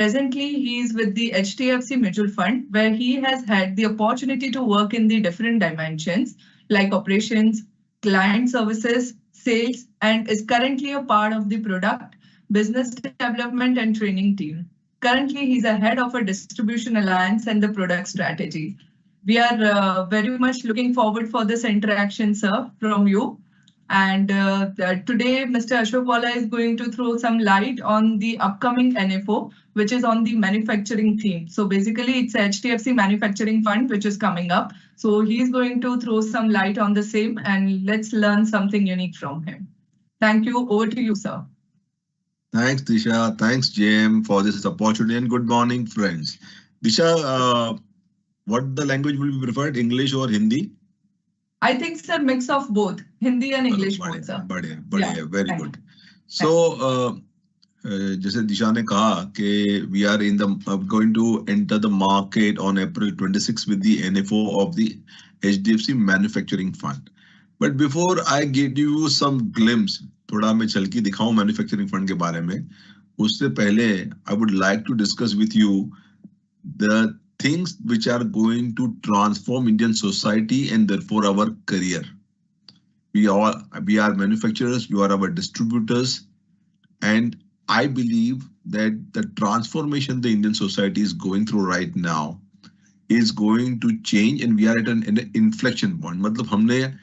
Presently, he is with the HDFC Mutual Fund, where he has had the opportunity to work in the different dimensions like operations, client services, sales, and is currently a part of the product, business development, and training team. Currently, he's a head of a distribution alliance and the product strategy. We are very much looking forward for this interaction, sir, from you. And today, Mr. Ashok Wala is going to throw some light on the upcoming NFO, which is on the manufacturing theme. So basically, it's HDFC Manufacturing Fund, which is coming up. So he's going to throw some light on the same, and let's learn something unique from him. Thank you. Over to you, sir. Thanks, Disha. Thanks, JM, for this opportunity, and good morning, friends. Disha, what the language will be preferred, English or Hindi? I think it's a mix of both, Hindi and English both, sir. बढ़िया, very good. So, जैसे दिशा ने कहा कि we are going to enter the market on April 26 with the NFO of the HDFC Manufacturing Fund. But before I give you some glimpse, थोड़ा मैं चल के दिखाऊं मैन्युफैक्चरिंग फंड के बारे में, उससे पहले I would like to discuss with you the things which are going to transform Indian society and therefore our career. We are manufacturers, you are our distributors, and I believe that the transformation the Indian society is going through right now is going to change, and we are at an inflection point. मतलब हमने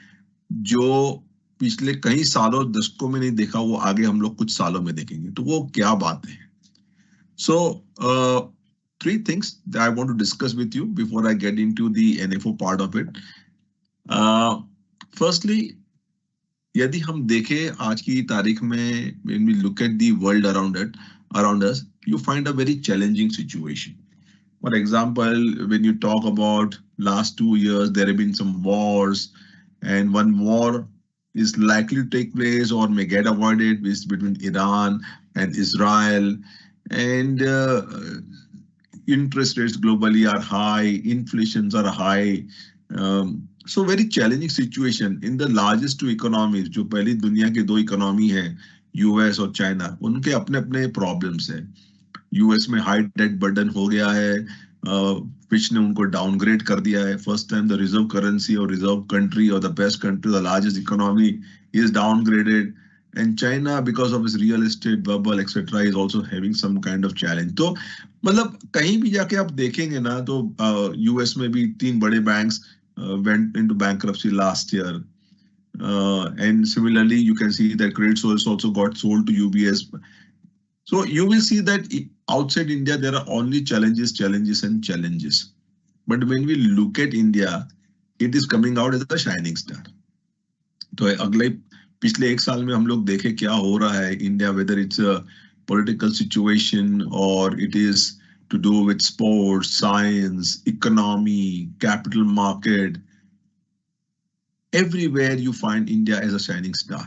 जो पिछले कई सालों दशकों में नहीं देखा वो आगे हम लोग कुछ सालों में देखेंगे, तो वो क्या बात है? So three things that I want to discuss with you before I get into the NFO part of it. Firstly, यदि हम देखें आज की तारीख में, when we look at the world around us, you find a very challenging situation. For example, when you talk about last 2 years, there have been some wars, and one war is likely to take place or may get avoided, is between Iran and Israel, and interest rates globally are high, inflations are high. So very challenging situation in the largest two economies, जो पहली दुनिया के दो economy हैं, US और China, उनके अपने अपने प्रॉब्लम्स हैं. यूएस में हाई डेट बर्डन हो गया है, फिच ने उनको डाउनग्रेड कर दिया है. First time the reserve currency और रिजर्व कंट्री और the best country, the largest economy is downgraded, and China, because of its real estate bubble etc, is also having some kind of challenge. तो मतलब कहीं भी जाके आप देखेंगे ना, तो यूएस में भी 3 बड़े banks went into bankruptcy last year, and similarly you can see that Credit Suisse also got sold to UBS. So you will see that outside India there are only challenges, but when we look at India, it is coming out as a shining star. तो अगले पिछले एक साल में हम लोग देखें क्या हो रहा है India, whether it's a political situation or it is to do with sports, science, economy, capital market. Everywhere you find India as a shining star.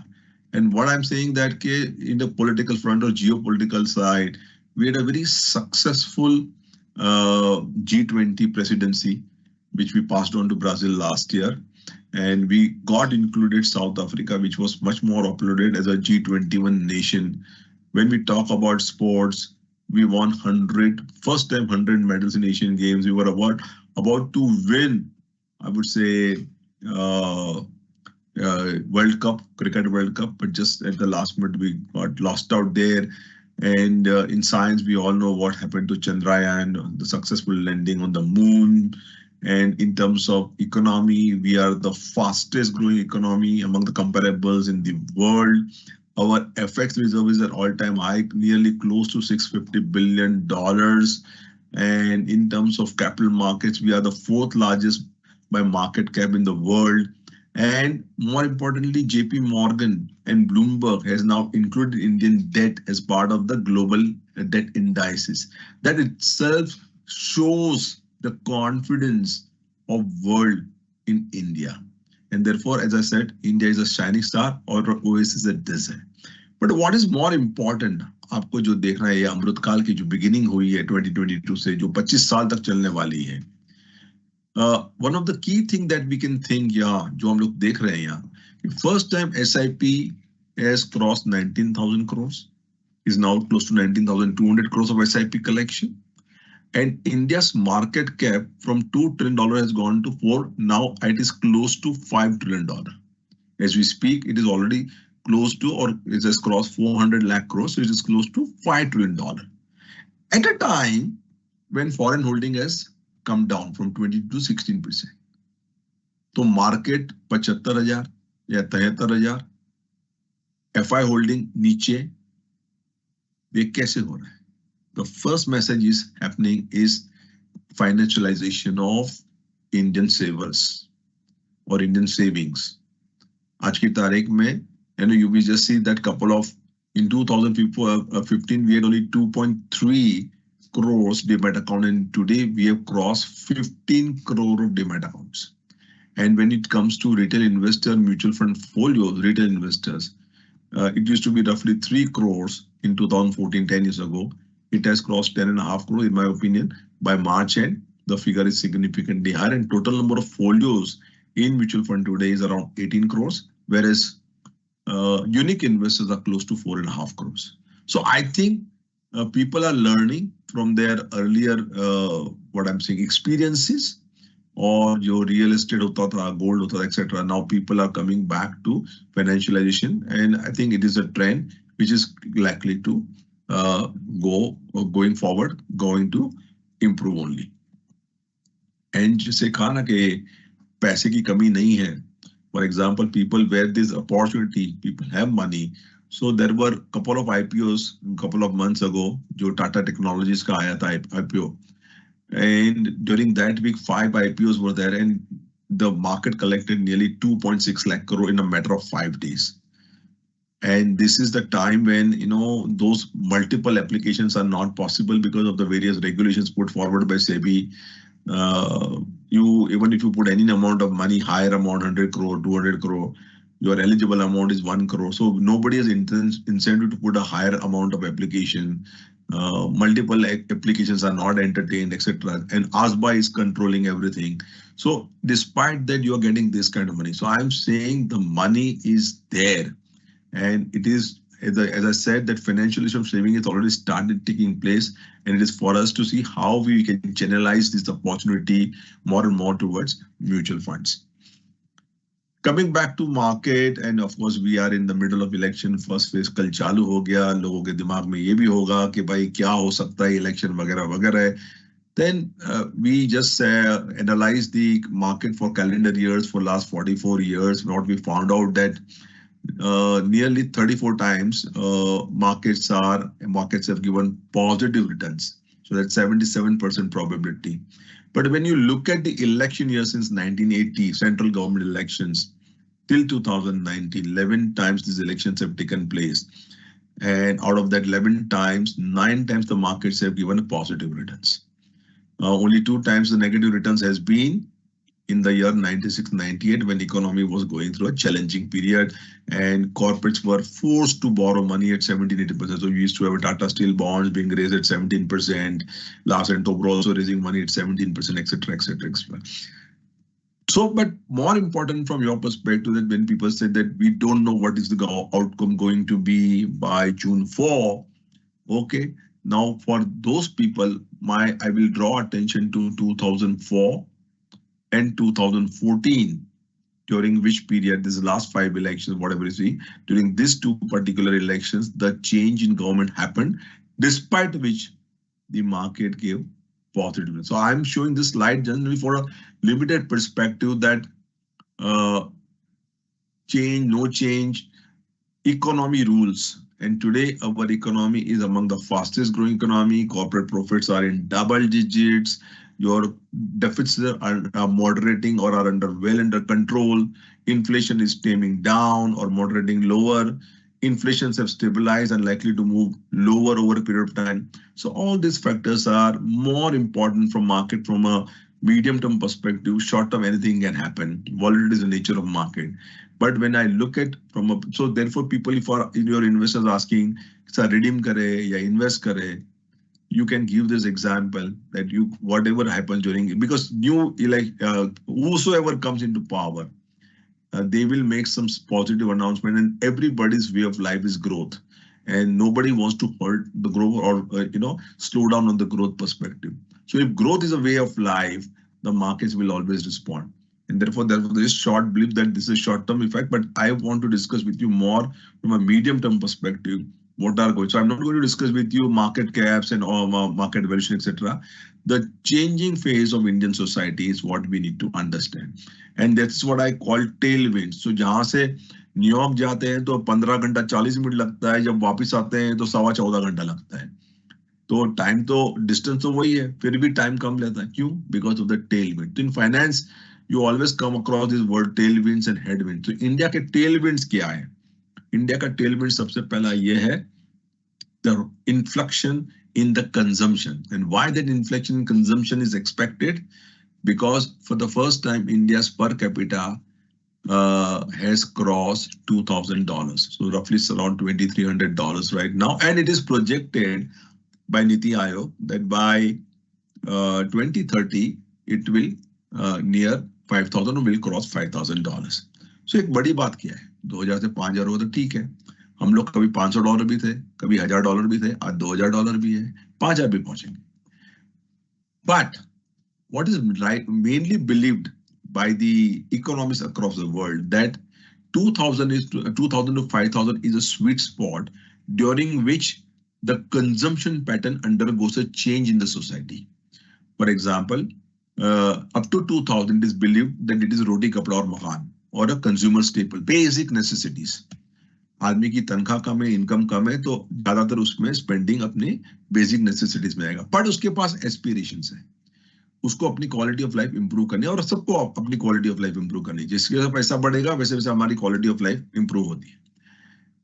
And what I'm saying that in the political front or geopolitical side, we had a very successful G20 presidency, which we passed on to Brazil last year. And we got included South Africa, which was much more uploaded as a G21 nation. When we talk about sports, we won first time 100 medals in Asian Games. We were about to win, I would say, World Cup, Cricket World Cup, but just at the last minute we got lost out there. And in science, we all know what happened to Chandrayaan, the successful landing on the moon. And in terms of economy, we are the fastest growing economy among the comparables in the world. Our FX reserve is at all-time high, nearly close to $650 billion. And in terms of capital markets, we are the 4th largest by market cap in the world. And more importantly, JP Morgan and Bloomberg has now included Indian debt as part of the global debt indices. That itself shows the confidence of world in India. And therefore, as I said, India is a shining star or oasis at desert. But what is more important, आपको जो देखना है, ये अमृतकाल की जो beginning हुई है 2022 से, जो 25 साल तक चलने वाली है. One of the key thing that we can think, जो हम लोग देख रहे हैं यहाँ, first time SIP has crossed 19,000 crores. is now close to 19,200 crores of SIP collection. And India's market cap from $2 trillion has gone to 4. Now it is close to $5 trillion. As we speak, it is already close to, or it has crossed 400 lakh crores. So it is close to $5 trillion. At a time when foreign holding has come down from 20 to 16%. तो market 75,000 या 73,000, FI holding नीचे, ये कैसे हो रहा है? The first message is happening is financialization of Indian savers or Indian savings. आज की तारीख में, you will just see that couple of, in 2015 we had only 2.3 crores demat account, and today we have crossed 15 crore of demat accounts. And when it comes to retail investor mutual fund folios, retail investors, it used to be roughly 3 crores in 2014, 10 years ago. It has crossed 10.5 crores, in my opinion. By March end, the figure is significantly higher, and total number of folios in mutual fund today is around 18 crores, whereas unique investors are close to 4.5 crores. So I think people are learning from their earlier, what I'm saying, experiences, or your real estate hota tha, gold hota tha, etc. Now people are coming back to financialization, and I think it is a trend which is likely to going forward, going to improve only. And जैसे कहा ना कि पैसे की कमी नहीं है. For example, people where this opportunity, people have money. So there were a couple of IPOs a couple of months ago, जो Tata Technologies का आया था IPO. And during that week, 5 IPOs were there, and the market collected nearly 2.6 lakh crore in a matter of 5 days. And this is the time when, those multiple applications are not possible because of the various regulations put forward by SEBI. Even if you put any amount of money, higher amount, 100 crore, 200 crore, your eligible amount is 1 crore. So nobody has incentive to put a higher amount of application. Multiple applications are not entertained, etc. And ASBA is controlling everything. So despite that, you are getting this kind of money. So I'm saying the money is there. And it is, as I said, that financialization of saving has already started taking place. And it is for us to see how we can channelize this opportunity more and more towards mutual funds. Coming back to market, and of course we are in the middle of election. First phase कल चालू हो गया, लोगों के दिमाग में ये भी होगा कि भाई क्या हो सकता है election वगैरह वगैरह. Then we just analyze the market for calendar years for last 44 years. What we found out that nearly 34 times markets have given positive returns. So that's 77% probability. But when you look at the election year since 1980, central government elections till 2019, 11 times these elections have taken place. And out of that 11 times, 9 times the markets have given positive returns. Only 2 times the negative returns has been in the year 96-98 when economy was going through a challenging period and corporates were forced to borrow money at 17-18%. So we used to have a Tata Steel bonds being raised at 17%, Larsen & Toubro also raising money at 17%, etc., etc., etc. So, but more important from your perspective, that when people say that we don't know what is the outcome going to be by June 4, okay, now for those people, I will draw attention to 2004 and 2014, during which period, this last 5 elections, whatever you see, during these 2 particular elections, the change in government happened, despite which the market gave positive. So I'm showing this slide generally for a limited perspective that change, no change, economy rules. And today our economy is among the fastest growing economy. Corporate profits are in double digits. Your deficits are moderating or are well under control. Inflation is taming down or moderating lower. Inflations have stabilized and likely to move lower over a period of time. So all these factors are more important from market from a medium-term perspective. Short-term, anything can happen. Volatility is the nature of market. But when I look at so therefore people, if your investors asking, redeem kare ya invest kare, you can give this example that whatever happens during, because whosoever comes into power, they will make some positive announcement, and everybody's way of life is growth. and nobody wants to hurt the growth or slow down on the growth perspective. So if growth is a way of life, the markets will always respond. And therefore there is short belief that this is short-term effect, but I want to discuss with you more from a medium-term perspective what are going. So I'm not going to discuss with you market caps and market valuation, etc. The changing phase of Indian society is what we need to understand, and that's what I call tailwinds. So जहाँ से New York जाते हैं तो 15 घंटा 40 minute लगता है, जब वापस आते हैं तो 14.25 घंटा लगता है. तो टाइम तो डिस्टेंस तो वही है, फिर भी टाइम कम लेता है. क्यों? Because of the tailwind. तो in finance you always come across this word tailwinds and headwinds. तो इंडिया के टेलविंड्स क्या है? इंडिया का टेलविंड सबसे पहला ये है the inflection in the consumption. And why that inflection in consumption is expected? Because for the first time India's per capita has crossed $2,000. So roughly it's around $2,300 right now, and it is projected by Niti Aayog that by 2030 it will near 5,000 or will cross $5,000. So एक बड़ी बात क्या है? 2000 से 5,000 हो तो ठीक है. हम लोग कभी $500 भी थे, कभी $1,000 भी थे, आज $2,000 भी है, 5,000 भी पहुंचेंगे. But what is mainly believed by the economists across the world that 2000 to 5,000 is a sweet spot during which the consumption pattern undergoes a change in the society. For example, up to 2000 it is believed that it is roti, kapda और मकान or a consumer staple, basic necessities. आदमी की तनख्वाह कम है, income कम है, तो ज्यादातर उसमें स्पेंडिंग अपने बेसिक नेसेसिटीज में आएगा. बट उसके पास एस्पिरेशंस है, उसको अपनी क्वालिटी ऑफ लाइफ इंप्रूव करनी है, और सबको अपनी क्वालिटी ऑफ लाइफ इंप्रूव करनी है. जिसके पैसा बढ़ेगा वैसे वैसे हमारी क्वालिटी ऑफ लाइफ इंप्रूव होती है.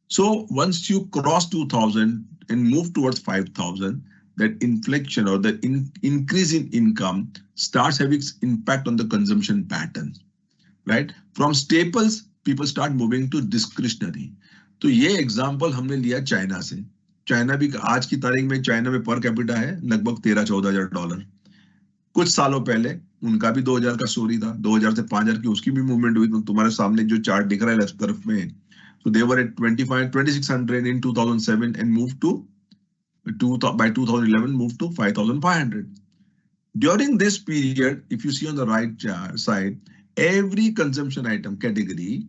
So once you cross 2000 and move towards 5000, that inflection or the increase in income starts having impact on the consumption pattern, right? From staples people start moving to discretionary. तो ये example हमने लिया China से. China भी आज की तारीख में चाइना में पर कैपिटा है लगभग $13,000-14,000. कुछ सालों पहले उनका भी 2000 का स्टोरी था. 2000 से 5000 की उसकी भी मूवमेंट हुई. तो तुम्हारे सामने जो चार्ट दिख रहा है लेफ्ट तरफ में, so they were at 2600 in 2007 and moved to by 2011 moved to 5,500. During this period, if you see on the right side, every consumption item category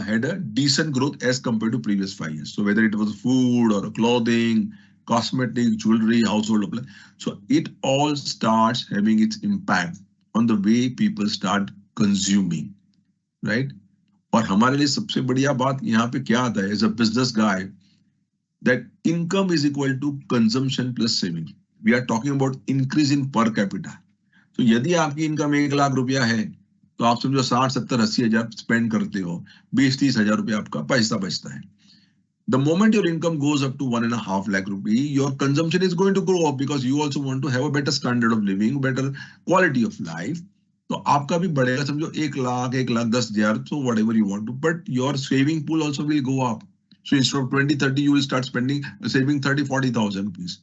had a decent growth as compared to previous 5 years. So whether it was food or clothing, cosmetic, jewelry, household appliances, so it all starts having its impact on the way people start consuming, right? और हमारे लिए सबसे बढ़िया बात यहाँ पे क्या आता है? As a business guy, that income is equal to consumption plus saving. We are talking about increase in per capita. So यदि आपकी इनकम 1 लाख रुपया है तो आप समझो 60, 70, 80 हजार स्पेंड करते हो, 20-30 हजार रुपया आपका पैसा बचता है. The moment your income goes up to 1.5 lakh rupee, your consumption is going to grow up because you also want to have a better standard of living, better quality of life. तो आपका भी बढ़ेगा, समझो 1 lakh, 1,10,000, so whatever you want to, but your saving pool also will go up. So instead of 20-30, you will start saving 30-40,000 rupees.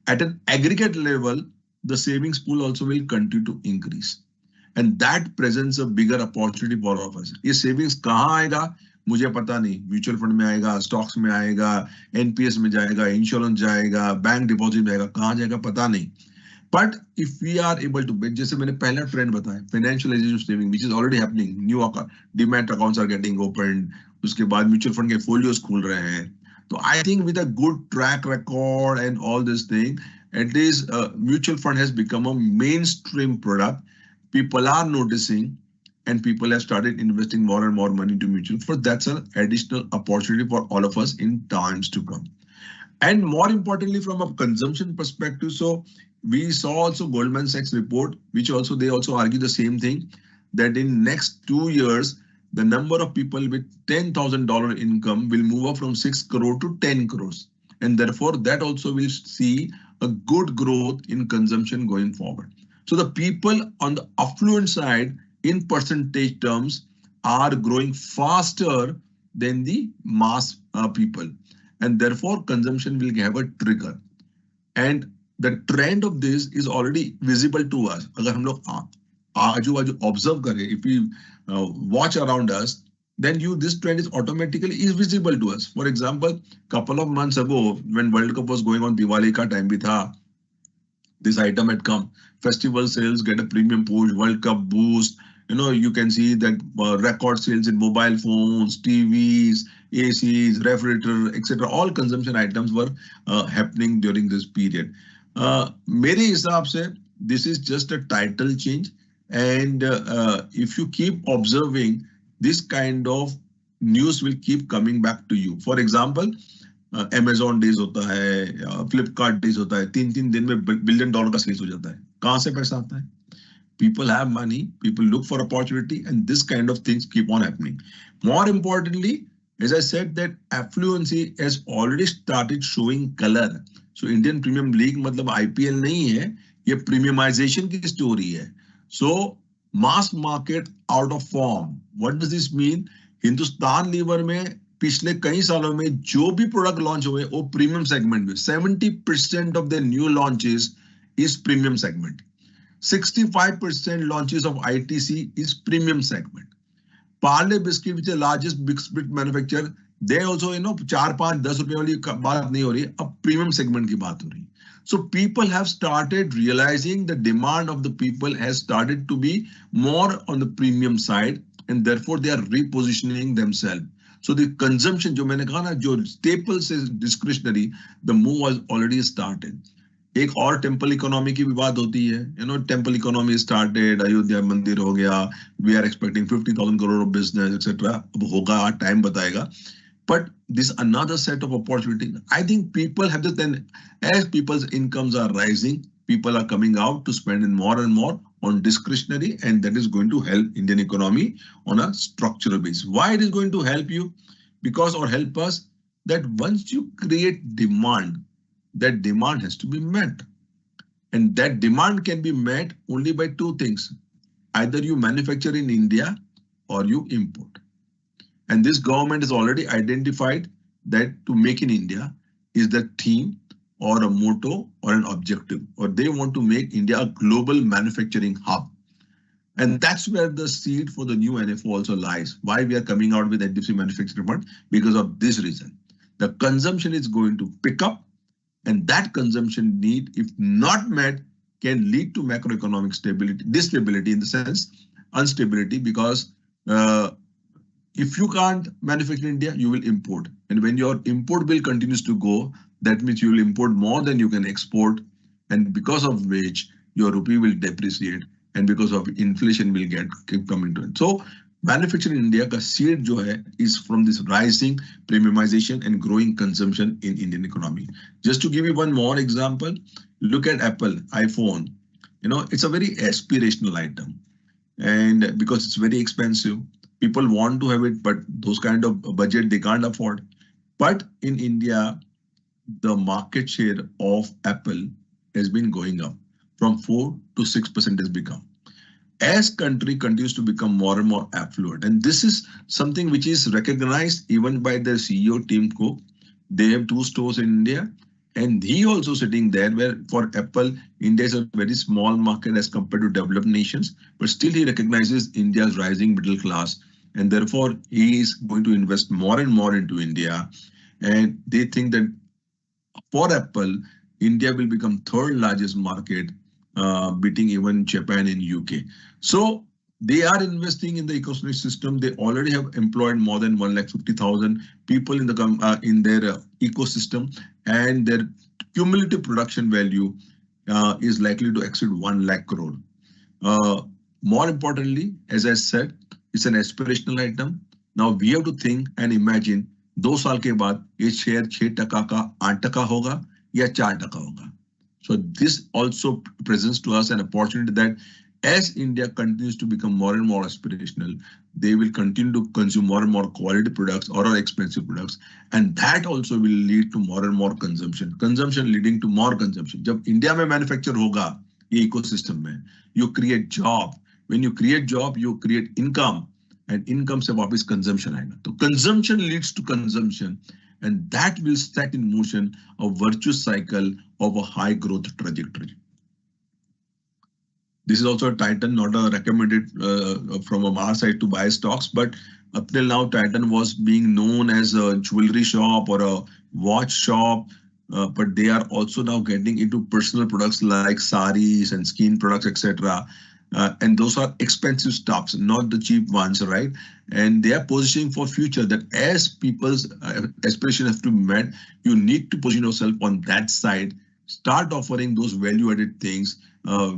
At an aggregate level, the savings pool also will continue to increase. And that presents a bigger opportunity for all of us. ये savings कहाँ आएगा मुझे पता नहीं. Mutual fund में आएगा, stocks में आएगा, एनपीएस में जाएगा, इंश्योरेंस जाएगा, बैंक डिपॉजिट में आएगा, कहाँ जाएगा पता नहीं. But if we are able to, जैसे मैंने पहला ट्रेंड बताया, financialization of saving, which is already happening, new demat accounts are getting opened, उसके बाद म्यूचुअल फंड के फोलियोस खुल रहे हैं. तो I think with a good track record and all this thing, at least mutual fund has become a mainstream product. People are noticing, and people have started investing more and more money into mutual funds. That's an additional opportunity for all of us in times to come. And more importantly, from a consumption perspective, so we saw also Goldman Sachs report, which also they also argue the same thing, that in next 2 years, the number of people with $10,000 income will move up from 6 crore to 10 crores. And therefore, that also will see a good growth in consumption going forward. So the people on the affluent side in percentage terms are growing faster than the mass people. And therefore, consumption will have a trigger. And the trend of this is already visible to us. अगर हम लोग आजू-बाजू observe करें, if we watch around us, then this trend is automatically is visible to us. For example, couple of months ago, when World Cup was going on, Diwali ka time bhi tha, this item had come. Festival sales get a premium push, World Cup boost. You can see that record sales in mobile phones, TVs, ACs, refrigerator, etc. All consumption items were happening during this period. मेरे हिसाब से this is just a title change, and if you keep observing, this kind of news will keep coming back to you. For example, Amazon days होता है, Flipkart days होता है, 3-3 दिन में $1 billion का सेल्स हो जाता है. कहाँ से पैसा आता है? People have money, people look for opportunity, and this kind of things keep on happening. More importantly, as I said, that affluency has already started showing color. So Indian Premium League मतलब IPL नहीं है, ये premiumization की story है. So mass market out of form. What does this mean? Hindustan Lever में पिछले कई सालों में जो भी प्रोडक्ट लॉन्च हुए वो प्रीमियम सेगमेंट में. 70% of the new launches is premium segment. 65% launches of ITC is premium segment. Parle Biscuit, which is the largest biscuit manufacturer, they also, 4-5-10 रुपए वाली बात नहीं हो रही, अब premium segment की बात हो रही. So people have started realizing the demand of the people has started to be more on the premium side, and therefore they are repositioning themselves. So the consumption, जो मैंने कहा ना, जो staples is discretionary, the move was already started. एक और temple economy की भी बात होती है. टेम्पल इकोनॉमी स्टार्टेड, अयोध्या मंदिर हो गया, we are expecting 50,000 crore of business etcetera. अब होगा, टाइम बताएगा. But this another set of opportunity. I think people have this, then as people's incomes are rising, people are coming out to spend in more and more on discretionary, and that is going to help Indian economy on a structural basis. Why it is going to help you? Because, or help us, that once you create demand, that demand has to be met. And that demand can be met only by two things. Either you manufacture in India or you import. And this government has already identified that to make in India is the theme or a motto or an objective, or they want to make India a global manufacturing hub. And that's where the seed for the new NFO also lies. Why we are coming out with HDFC Manufacturing Fund? Because of this reason. The consumption is going to pick up, and that consumption need, if not met, can lead to macroeconomic stability, instability in the sense, instability, because if you can't manufacture in India, you will import. And when your import bill continues to go, that means you will import more than you can export. And because of which your rupee will depreciate, and because of inflation will keep coming to it. So manufacturing in India ka seed jo hai is from this rising premiumization and growing consumption in Indian economy. Just to give you one more example, look at Apple iPhone. It's a very aspirational item, and because it's very expensive, people want to have it, but those kind of budget they can't afford. But in India, the market share of Apple has been going up from 4 to 6% has become. As country continues to become more and more affluent, and this is something which is recognized even by the CEO Tim Cook. They have 2 stores in India, and he also sitting there where for Apple, India is a very small market as compared to developed nations, but still he recognizes India's rising middle class, and therefore he is going to invest more and more into India. And they think that for Apple, India will become 3rd largest market, beating even Japan and UK. So they are investing in the ecosystem. They already have employed more than 150,000 people in their ecosystem, and their cumulative production value is likely to exceed 1 lakh crore. More importantly, as I said, it's an aspirational item. Now we have to think and imagine 2 साल के बाद ये share 6% का 8% होगा या 4% होगा. So this also presents to us an opportunity that as India continues to become more and more aspirational, they will continue to consume more and more quality products or expensive products, and that also will lead to more and more consumption. Consumption leading to more consumption. जब India में manufacture होगा ये ecosystem में, you create job. When you create job, you create income, and income से वापस consumption आएगा. तो consumption leads to consumption, and that will set in motion a virtuous cycle of a high growth trajectory. This is also a titan, not a recommended from our side to buy stocks, but Up till now, Titan was being known as a jewelry shop or a watch shop, but they are also now getting into personal products like saris and skin products, etc. And those are expensive stuffs, not the cheap ones, right? And they are positioning for future that as people's aspirations have to be met, you need to position yourself on that side. Start offering those value-added things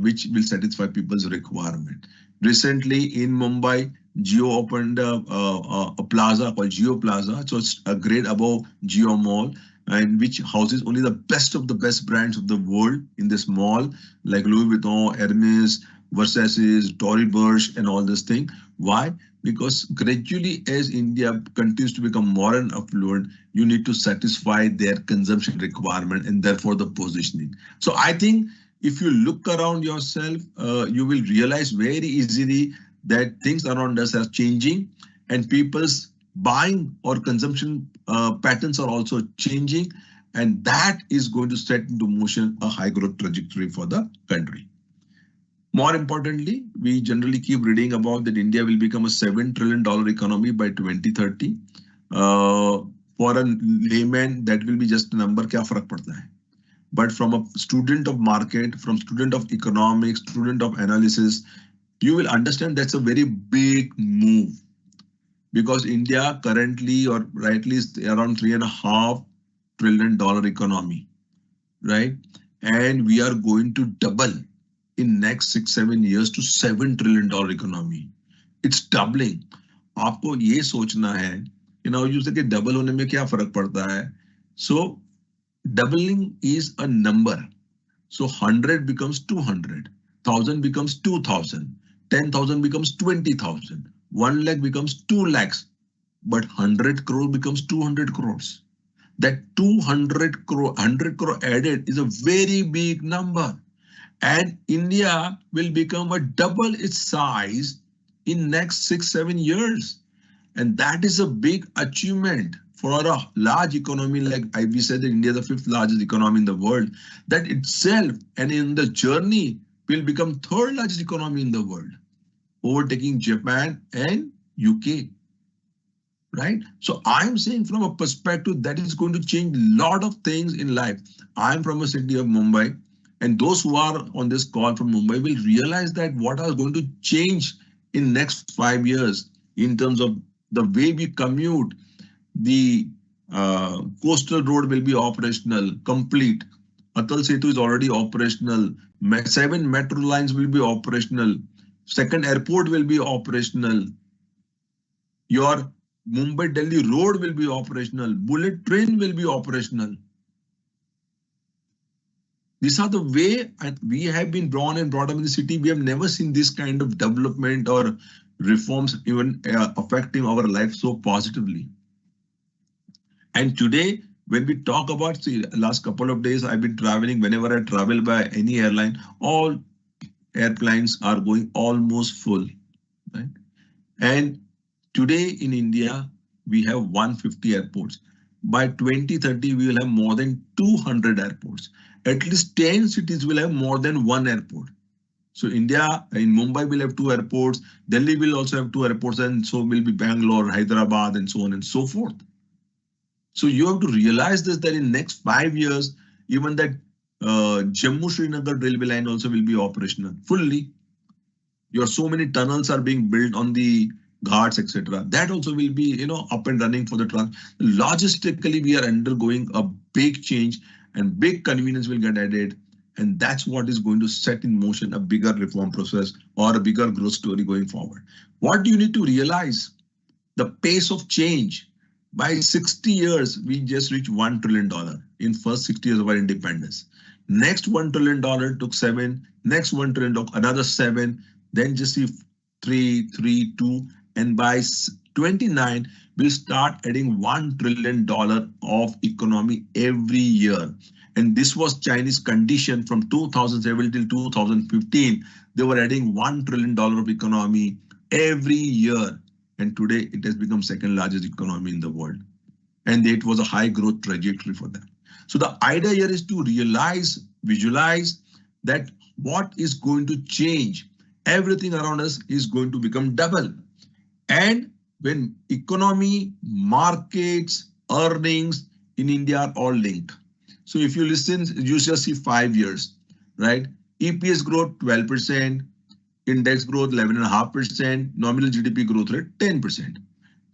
which will satisfy people's requirement. Recently in Mumbai, Geo opened a plaza called Geo Plaza. So it's a grade above Geo Mall, and which houses only the best of the best brands of the world in this mall, like Louis Vuitton, Hermes, Versace, Tory Burch, and all this thing. Why? Because gradually, as India continues to become more and affluent, you need to satisfy their consumption requirement and therefore the positioning. So I think if you look around yourself, you will realize very easily that things around us are changing and people's buying or consumption patterns are also changing. And that is going to set into motion a high growth trajectory for the country. More importantly, we generally keep reading about that India will become a $7 trillion economy by 2030. For a layman, that will be just a number, kya farak padta hai? But from a student of market, from student of economics, student of analysis, you will understand that's a very big move, because India currently or rightly is around $3.5 trillion economy, right? And we are going to double in next 6-7 years to $7 trillion economy. It's doubling. आपको ये सोचना है, you say कि double होने में क्या फर्क पड़ता है? So doubling is a number. So 100 becomes 200, 1000 becomes 2000, 10,000 becomes 20,000, 1 lakh becomes 2 lakhs, but 100 crore becomes 200 crores. That 200 crore, 100 crore added is a very big number. And India will become a double its size in next 6-7 years. And that is a big achievement for a large economy. Like we said that India is the 5th largest economy in the world. That itself and in the journey will become 3rd largest economy in the world, overtaking Japan and UK. Right? So I'm saying from a perspective that is going to change a lot of things in life. I'm from a city of Mumbai, and those who are on this call from Mumbai will realize that what are going to change in next 5 years in terms of the way we commute. The coastal road will be operational, complete. Atal Setu is already operational. 7 metro lines will be operational. 2nd airport will be operational. Your Mumbai-Delhi road will be operational. Bullet train will be operational. These are the way we have been born and brought up in the city. We have never seen this kind of development or reforms even affecting our life so positively. And today, when we talk about, see, last couple of days, I've been traveling. Whenever I travel by any airline, all airplanes are going almost full, right? And today in India, we have 150 airports. By 2030, we will have more than 200 airports. At least 10 cities will have more than 1 airport. So India, in Mumbai, will have 2 airports. Delhi will also have 2 airports, and so will be Bangalore, Hyderabad, and so on and so forth. So you have to realize this, that in next 5 years, even that Jammu-Srinagar railway line also will be operational fully. Your so many tunnels are being built on the ghats, etc. That also will be, up and running for the trans. Logistically, we are undergoing a big change, and big convenience will get added. And that's what is going to set in motion a bigger reform process or a bigger growth story going forward. What do you need to realize? The pace of change. By 60 years, we just reached $1 trillion in first 60 years of our independence. Next $1 trillion took 7. Next $1 trillion took another 7. Then just 3, 2. And by 29, we'll start adding $1 trillion of economy every year. And this was Chinese condition from 2007 till 2015. They were adding $1 trillion of economy every year. And today it has become 2nd largest economy in the world. And it was a high growth trajectory for them. So the idea here is to realize, visualize that what is going to change. Everything around us is going to become double. And when economy, markets, earnings in India are all linked. So if you listen, you just see 5 years, right? EPS growth 12%, index growth 11.5%, nominal GDP growth rate 10%.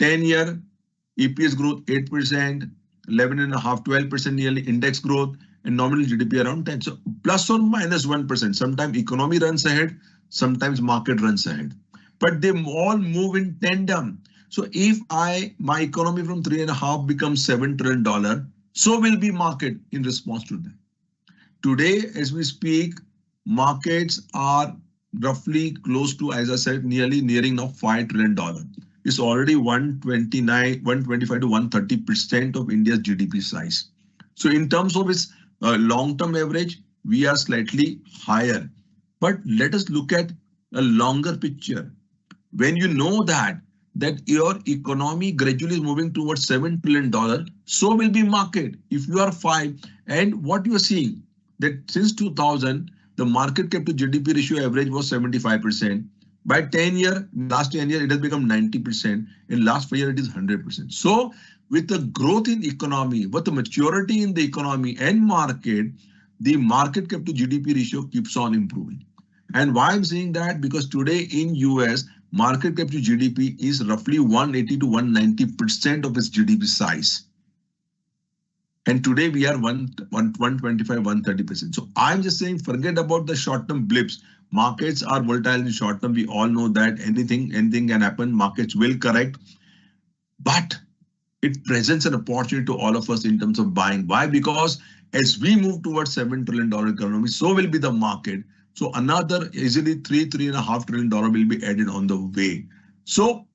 10-year EPS growth 8%, 11.5, 12% nearly index growth, and nominal GDP around 10. So plus or minus 1%. Sometimes economy runs ahead, sometimes market runs ahead. But they all move in tandem. So if my economy from 3.5 becomes $7 trillion, so will be market in response to that. Today, as we speak, markets are roughly close to, as I said, nearing now $5 trillion. It's already 125 to 130% of India's GDP size. So in terms of its long-term average, we are slightly higher. But let us look at a longer picture. When you know that your economy gradually is moving towards $7 trillion, so will be market. If you are 5, and what you are seeing, that since 2000, the market cap to GDP ratio average was 75%. By 10 year, last 10 year, it has become 90%. In last 5 years, it is 100%. So with the growth in economy, with the maturity in the economy and market, the market cap to GDP ratio keeps on improving. And why I'm saying that? Because today in US, market cap to GDP is roughly 180 to 190% of its GDP size. And today we are 125, 130%. So I'm just saying, forget about the short-term blips. Markets are volatile in short term. We all know that anything can happen. Markets will correct. But it presents an opportunity to all of us in terms of buying. Why? Because as we move towards $7 trillion economy, so will be the market. So another easily $3.5 trillion will be added on the way. So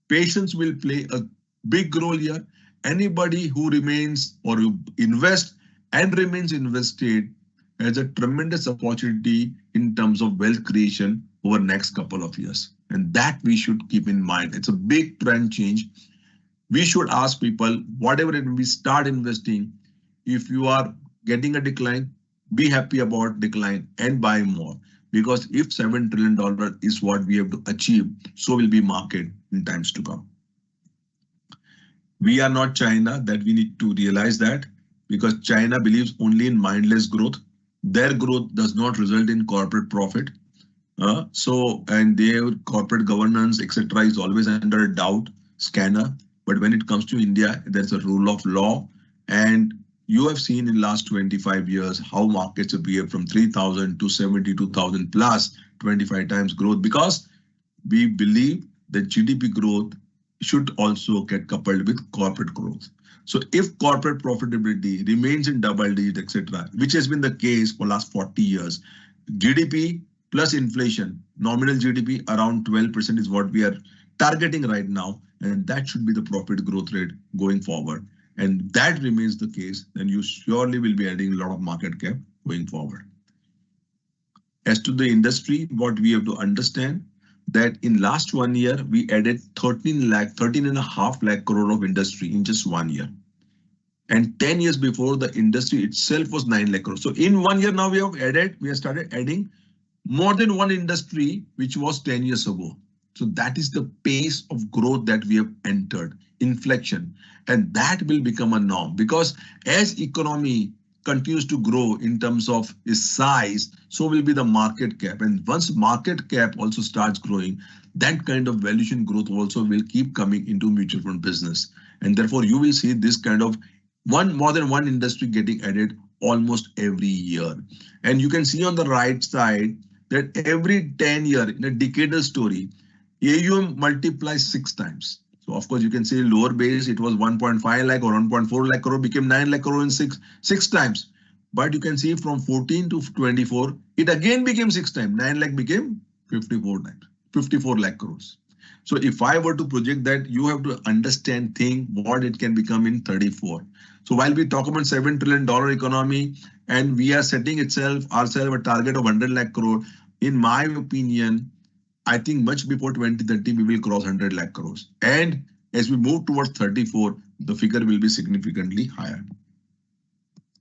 patience will play a big role here. Anybody who remains or who invests and remains invested has a tremendous opportunity in terms of wealth creation over next couple of years. And that we should keep in mind. It's a big trend change. We should ask people, whatever we start investing, if you are getting a decline, be happy about decline and buy more. Because if $7 trillion is what we have to achieve, so will be market in times to come. We are not China, that we need to realize that, because China believes only in mindless growth. Their growth does not result in corporate profit. And their corporate governance, etc., is always under doubt, scanner. But when it comes to India, there's a rule of law. And you have seen in last 25 years how markets have behaved from 3,000 to 72,000 plus 25 times growth, because we believe that GDP growth should also get coupled with corporate growth. So if corporate profitability remains in double digit, etc., which has been the case for last 40 years, GDP plus inflation, nominal GDP around 12% is what we are targeting right now. And that should be the profit growth rate going forward. And that remains the case, then you surely will be adding a lot of market cap going forward. As to the industry, what we have to understand, that in last 1 year, we added 13.5 lakh crore of industry in just 1 year. And 10 years before, the industry itself was 9 lakh crore. So in 1 year now we have started adding more than one industry, which was 10 years ago. So that is the pace of growth that we have entered, inflection. And that will become a norm, because as economy continues to grow in terms of its size, so will be the market cap. And once market cap also starts growing, that kind of valuation growth also will keep coming into mutual fund business. And therefore, you will see this kind of more than one industry getting added almost every year. And you can see on the right side that every 10 year in a decadal story, AUM multiplies 6 times. So of course, you can say lower base, it was 1.5 lakh or 1.4 lakh crore, became 9 lakh crore in six times. But you can see from 14 to 24, it again became 6 times. 9 lakh became 54 times, 54 lakh crores. So if I were to project that, you have to understand what it can become in 34. So while we talk about $7 trillion economy and we are setting ourselves a target of 100 lakh crore, in my opinion, I think much before 2030, we will cross 100 lakh crores. And as we move towards 34, the figure will be significantly higher.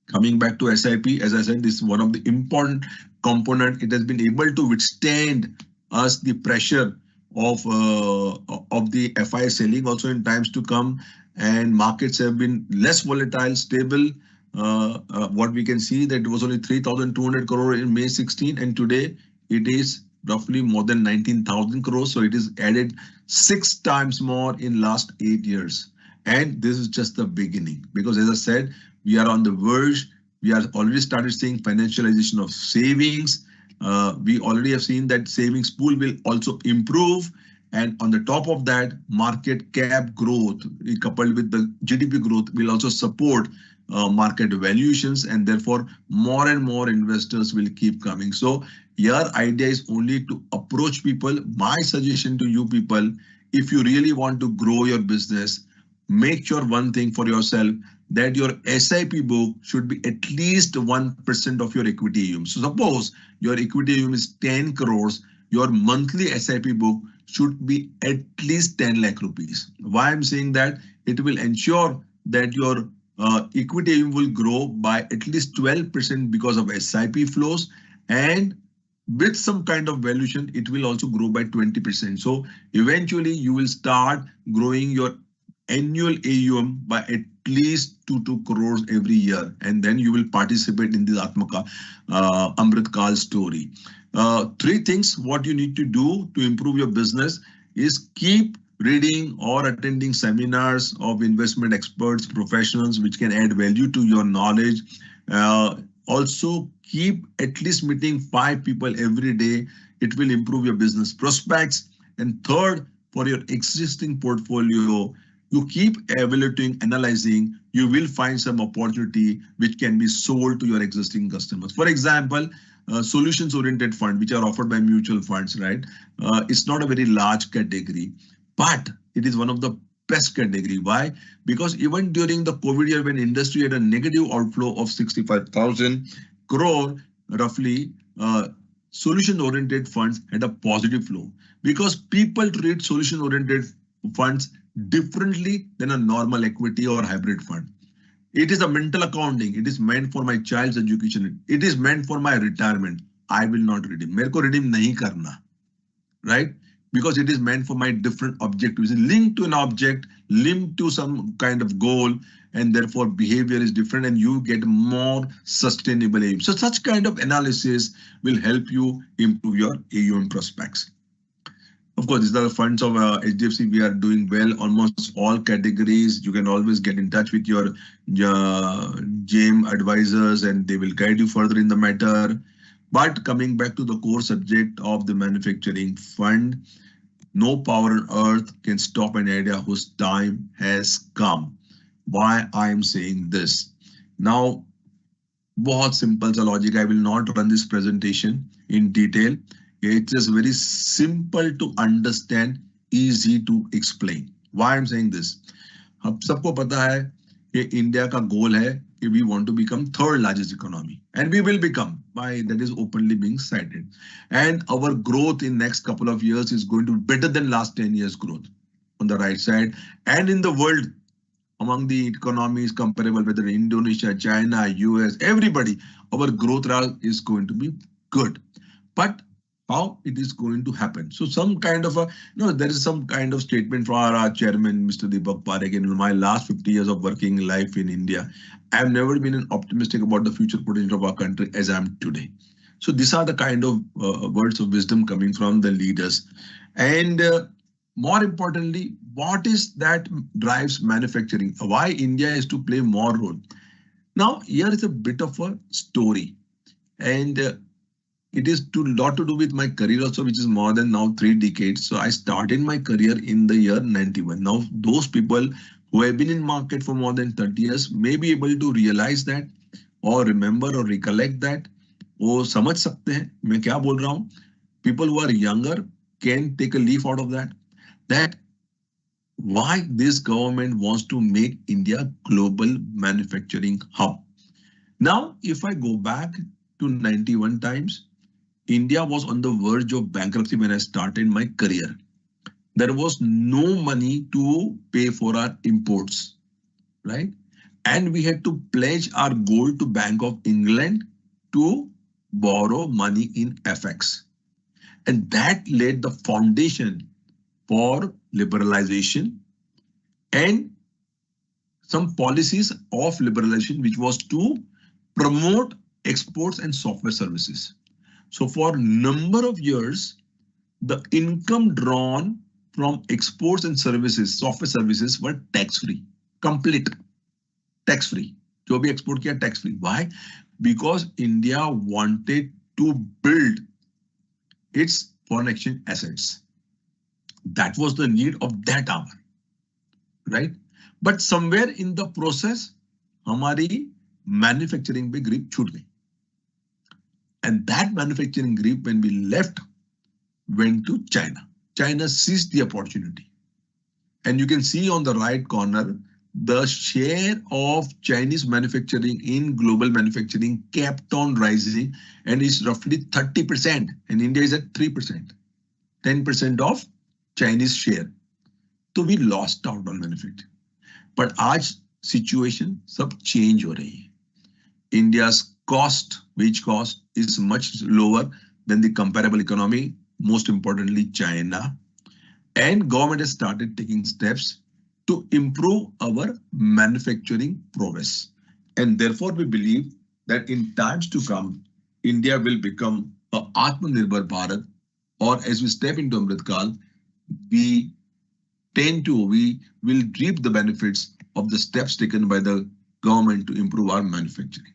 Coming back to SIP, as I said, this is one of the important components. It has been able to withstand us the pressure of the FI selling also in times to come, and markets have been less volatile, stable. What we can see that it was only 3,200 crore in May 16, and today it is roughly more than 19,000 crores. So it is added 6 times more in last 8 years. And this is just the beginning, because as I said, we are on the verge. We are already started seeing financialization of savings. We already have seen that savings pool will also improve. And on the top of that, market cap growth coupled with the GDP growth will also support market valuations, and therefore more and more investors will keep coming. So your idea is only to approach people. My suggestion to you people, if you really want to grow your business, make sure one thing for yourself, that your SIP book should be at least 1% of your equity AUM. So suppose your equity AUM is 10 crores, your monthly SIP book should be at least 10 lakh rupees. Why I'm saying that? It will ensure that your equity AUM will grow by at least 12% because of SIP flows, and with some kind of valuation, it will also grow by 20%. So eventually you will start growing your annual AUM by at least 2 crores every year, and then you will participate in the Amrit Kal story. Three things what you need to do to improve your business is keep reading or attending seminars of investment experts, professionals, which can add value to your knowledge. Also, keep at least meeting 5 people every day. It will improve your business prospects. And third, for your existing portfolio, you keep evaluating, analyzing, you will find some opportunity which can be sold to your existing customers. For example, solutions-oriented fund, which are offered by mutual funds, right? It's not a very large category, but it is one of the best category. Why? Because even during the COVID year, when industry had a negative outflow of 65,000 crore, roughly, solution-oriented funds had a positive flow, because people treat solution-oriented funds differently than a normal equity or hybrid fund. It is a mental accounting. It is meant for my child's education. It is meant for my retirement. I will not redeem. मेरे को redeem नहीं करना, right? Because it is meant for my different objectives. It's linked to an object, linked to some kind of goal, and therefore behavior is different, and you get more sustainable aim. So such kind of analysis will help you improve your AUM prospects. Of course, these are the funds of HDFC. We are doing well, almost all categories. You can always get in touch with your GM advisors, and they will guide you further in the matter. But coming back to the core subject of the manufacturing fund, no power on earth can stop an idea whose time has come. Why I am saying this? Now, बहुत simple सा logic. I will not run this presentation in detail. It is very simple to understand, easy to explain. Why I'm saying this? हम सबको पता है कि India का गोल है कि we want to become third largest economy, and we will become, by that is openly being cited. And our growth in next couple of years is going to be better than last 10 years growth on the right side. And in the world, among the economies comparable, whether Indonesia, China, US, everybody, our growth rate is going to be good. But how it is going to happen? So some kind of there is some kind of statement from our chairman, Mr. Deepak Parekh. In my last 50 years of working life in India, I have never been optimistic about the future potential of our country as I am today. So these are the kind of words of wisdom coming from the leaders. And more importantly, what is that drives manufacturing? Why India is to play more role? Now, here is a bit of a story. And it is a lot to do with my career also, which is more than now 3 decades. So I started my career in the year 91. Now, those people who have been in market for more than 30 years may be able to realize that, or remember or recollect that. वो समझ सकते हैं मैं क्या बोल रहा हूँ. People who are younger can take a leaf out of that. That why this government wants to make India global manufacturing hub. Now, if I go back to 91 times, India was on the verge of bankruptcy when I started my career. There was no money to pay for our imports, right? And we had to pledge our gold to Bank of England to borrow money in FX. And that laid the foundation for liberalization and some policies of liberalization, which was to promote exports and software services. So for number of years, the income drawn from exports and services, software services were tax-free, complete tax-free. जो भी export किया tax-free. Why? Because India wanted to build its foreign exchange assets. That was the need of that hour, right? But somewhere in the process, हमारी manufacturing पे grip छूट गई. And that manufacturing grip, when we left, went to China. China seized the opportunity. And you can see on the right corner, the share of Chinese manufacturing in global manufacturing kept on rising and is roughly 30%. And India is at 3%, 10% of Chinese share. So we lost out on manufacturing. But आज situation सब change हो रही है. India's cost, wage cost, is much lower than the comparable economy, most importantly China. And government has started taking steps to improve our manufacturing prowess. And therefore we believe that in times to come, India will become a Atmanirbhar Bharat, or as we step into Amrit Kal, we will reap the benefits of the steps taken by the government to improve our manufacturing.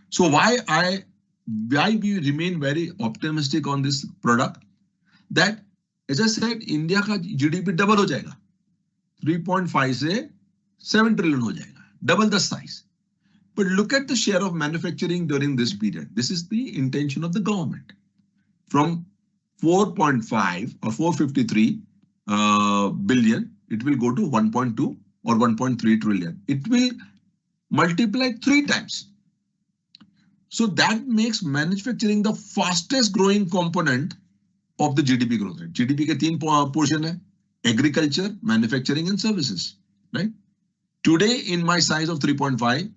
So why we remain very optimistic on this product? That, as I said, India का GDP double हो जाएगा, 3.5 से 7 trillion हो जाएगा, double the size. But look at the share of manufacturing during this period. This is the intention of the government. From 4.5 or 453 billion, it will go to 1.2 or 1.3 trillion. It will multiply 3 times. So that makes manufacturing the fastest growing component of the GDP growth rate. GDP के 3 portion है: agriculture, manufacturing and services, right? Today in my size of 3.5,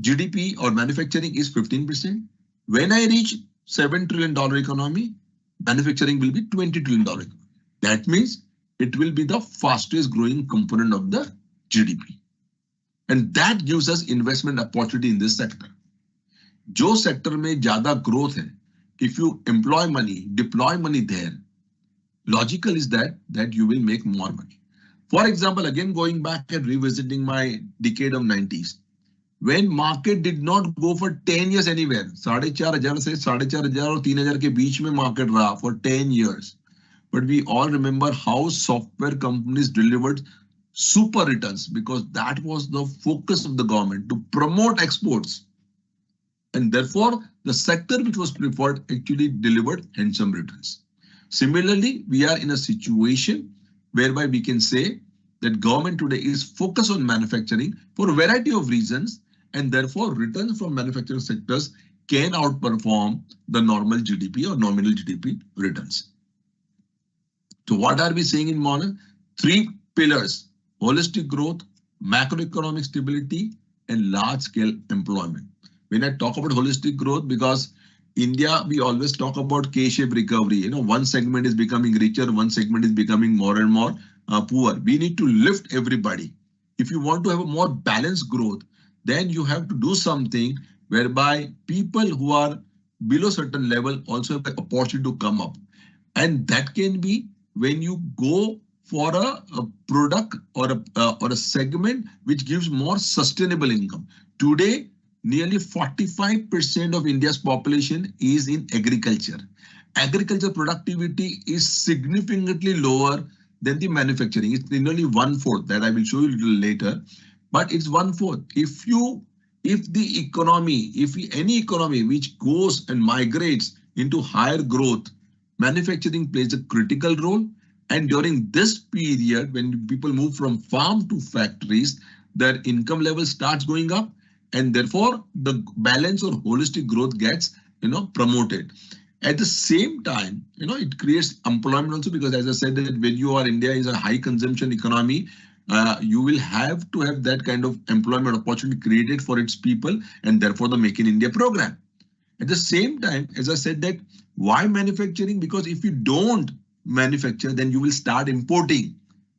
GDP or manufacturing is 15%. When I reach $7 trillion economy, manufacturing will be $20 trillion. That means it will be the fastest growing component of the GDP. And that gives us investment opportunity in this sector. जो sector में ज़्यादा growth है, if you employ money, deploy money there, logical is that you will make more money. For example, again going back and revisiting my decade of 90s, when market did not go for 10 years anywhere, 4,500 से 4,500 और 3,000 के बीच में market रहा for 10 years. But we all remember how software companies delivered super returns, because that was the focus of the government to promote exports. And therefore, the sector which was preferred actually delivered handsome returns. Similarly, we are in a situation whereby we can say that government today is focused on manufacturing for a variety of reasons, and therefore returns from manufacturing sectors can outperform the normal GDP or nominal GDP returns. So what are we saying in model? 3 pillars: holistic growth, macroeconomic stability, and large-scale employment. When I talk about holistic growth, because India, we always talk about K-shaped recovery. You know, one segment is becoming richer, one segment is becoming more and more poor. We need to lift everybody. If you want to have a more balanced growth, then you have to do something whereby people who are below certain level also have the opportunity to come up. And that can be when you go for a product or a segment which gives more sustainable income. Today, nearly 45% of India's population is in agriculture. Agriculture productivity is significantly lower than the manufacturing. It's nearly 1/4. That I will show you a little later, but it's 1/4. If any economy which goes and migrates into higher growth, manufacturing plays a critical role. And during this period, when people move from farm to factories, their income level starts going up. And therefore, the balance or holistic growth gets, promoted. At the same time, it creates employment also, because as I said, that when you are India is a high consumption economy, you will have to have that kind of employment opportunity created for its people, and therefore the Make in India program. At the same time, as I said, that why manufacturing? Because if you don't manufacture, then you will start importing.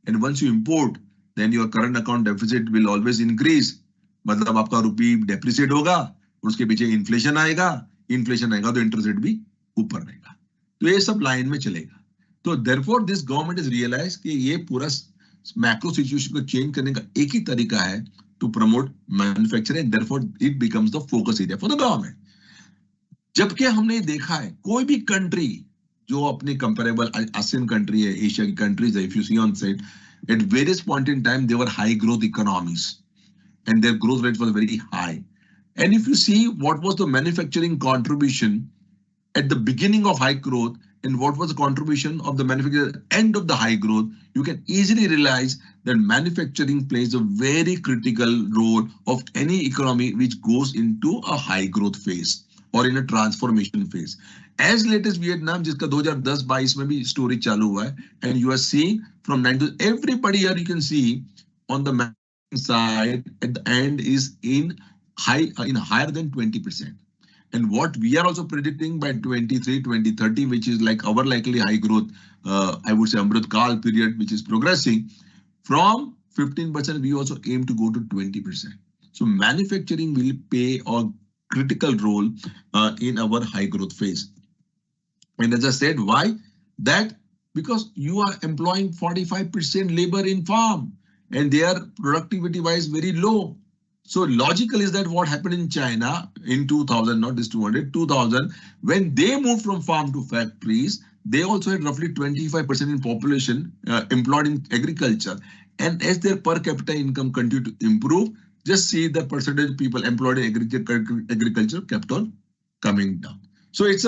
And once you import, then your current account deficit will always increase. मतलब आपका रुपी depreciate होगा, उसके पीछे inflation आएगा तो interest rate भी ऊपर रहेगा. तो ये सब लाइन में चलेगा. तो therefore this government has realized कि ये पूरा macro situation को change करने का एक ही तरीका है to promote manufacturing, and therefore it becomes the focus area for the government. जबकि हमने देखा है कोई भी कंट्री जो अपने कंपेरेबल ASEAN कंट्री है, एशिया की कंट्रीज है, if you see on side, at various point in time they were high growth economies and their growth rate was very high. And if you see what was the manufacturing contribution at the beginning of high growth and what was the contribution of the manufacturing at the end of the high growth, you can easily realize that manufacturing plays a very critical role of any economy which goes into a high growth phase or in a transformation phase. As late as Vietnam, जिसका 2010-22 में भी story चालू हुआ है, and you are seeing from 90, everybody here you can see on the side at the end is in higher than 20%. And what we are also predicting by 23, 2030, which is like our likely high growth, I would say Amrit Kal period, which is progressing from 15%, we also aim to go to 20%. So manufacturing will play a critical role in our high growth phase. And as I said, why? That because you are employing 45% labor in farm and they are productivity wise very low. So logical is that what happened in China in 2000, not this 200, 2000, when they moved from farm to factories, they also had roughly 25% in population employed in agriculture. And as their per capita income continued to improve, just see the percentage of people employed in agriculture kept on coming down. So it's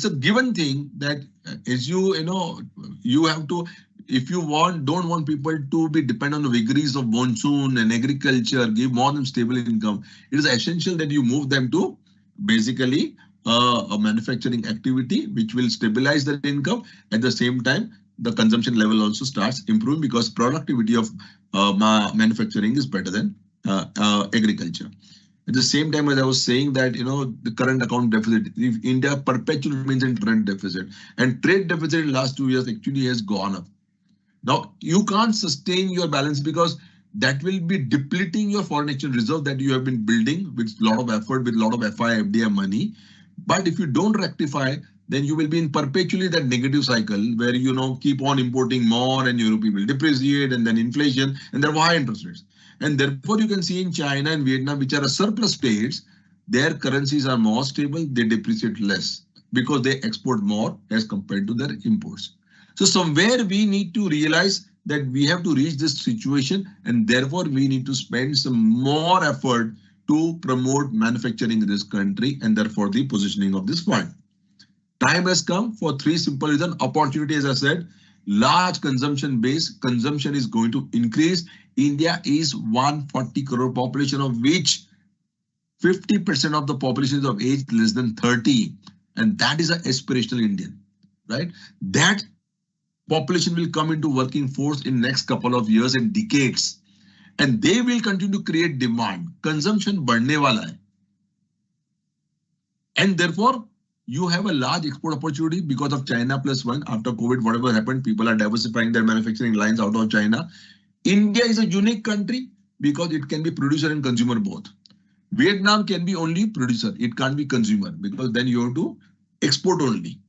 a given thing that as you have to, if you don't want people to be dependent on the vagaries of monsoon and agriculture, give more than stable income, it is essential that you move them to basically a manufacturing activity which will stabilize their income. At the same time, the consumption level also starts improving because productivity of manufacturing is better than agriculture. At the same time, as I was saying that, the current account deficit, if India perpetually remains in trade deficit, and trade deficit in the last 2 years actually has gone up. Now, you can't sustain your balance because that will be depleting your foreign exchange reserve that you have been building with a lot of effort, with a lot of FI, FDI money. But if you don't rectify, then you will be in perpetually that negative cycle where, keep on importing more and your rupee will depreciate and then inflation and there are high interest rates. And therefore, you can see in China and Vietnam, which are a surplus states, their currencies are more stable, they depreciate less because they export more as compared to their imports. So somewhere we need to realize that we have to reach this situation and therefore we need to spend some more effort to promote manufacturing in this country and therefore the positioning of this fund. Time has come for three simple reasons. Opportunity, as I said, large consumption base, consumption is going to increase. India is 140 crore population, of which 50% of the population is of age less than 30. And that is an aspirational Indian, right? That population will come into working force in next couple of years and decades. And they will continue to create demand. Consumption बढ़ने वाला है. And therefore, you have a large export opportunity because of China plus one. After COVID, whatever happened, people are diversifying their manufacturing lines out of China. India is a unique country because it can be producer and consumer both. Vietnam can be only producer. It can't be consumer because then you have to export only.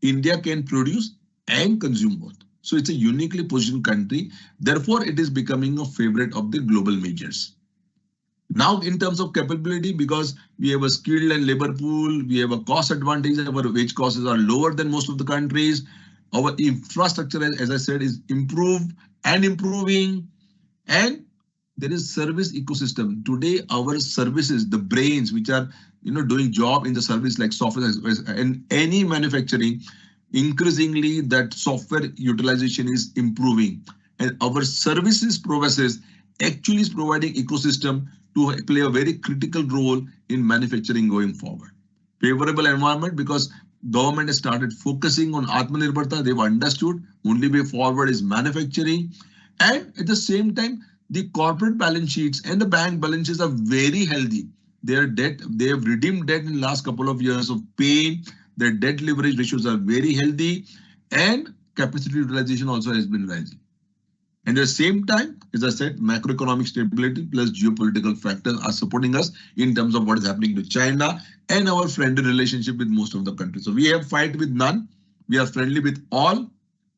India can produce and consume both. So it's a uniquely positioned country. Therefore, it is becoming a favorite of the global majors. Now, in terms of capability, because we have a skilled and labor pool, we have a cost advantage, our wage costs are lower than most of the countries. Our infrastructure, as I said, is improved and improving. And there is service ecosystem. Today, our services, the brains which are doing job in the service like software and any manufacturing, increasingly that software utilization is improving. And our services processes actually is providing ecosystem to play a very critical role in manufacturing going forward. Favorable environment because government has started focusing on Atmanirbharta. They've understood only way forward is manufacturing. And at the same time, the corporate balance sheets and the bank balances are very healthy. Their debt, they have redeemed debt in the last couple of years of pain. Their debt leverage ratios are very healthy. And capacity utilization also has been rising. And at the same time, as I said, macroeconomic stability plus geopolitical factors are supporting us in terms of what is happening to China and our friendly relationship with most of the countries. So we have fight with none. We are friendly with all.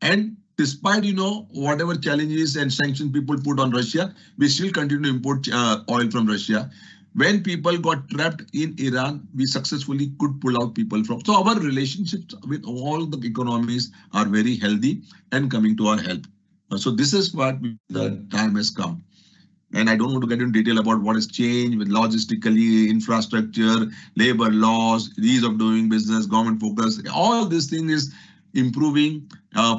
And despite, whatever challenges and sanctions people put on Russia, we still continue to import oil from Russia. When people got trapped in Iran, we successfully could pull out people from. So our relationships with all the economies are very healthy and coming to our help. So this is what the time has come. And I don't want to get into detail about what has changed with logistically, infrastructure, labor laws, ease of doing business, government focus. All this thing is improving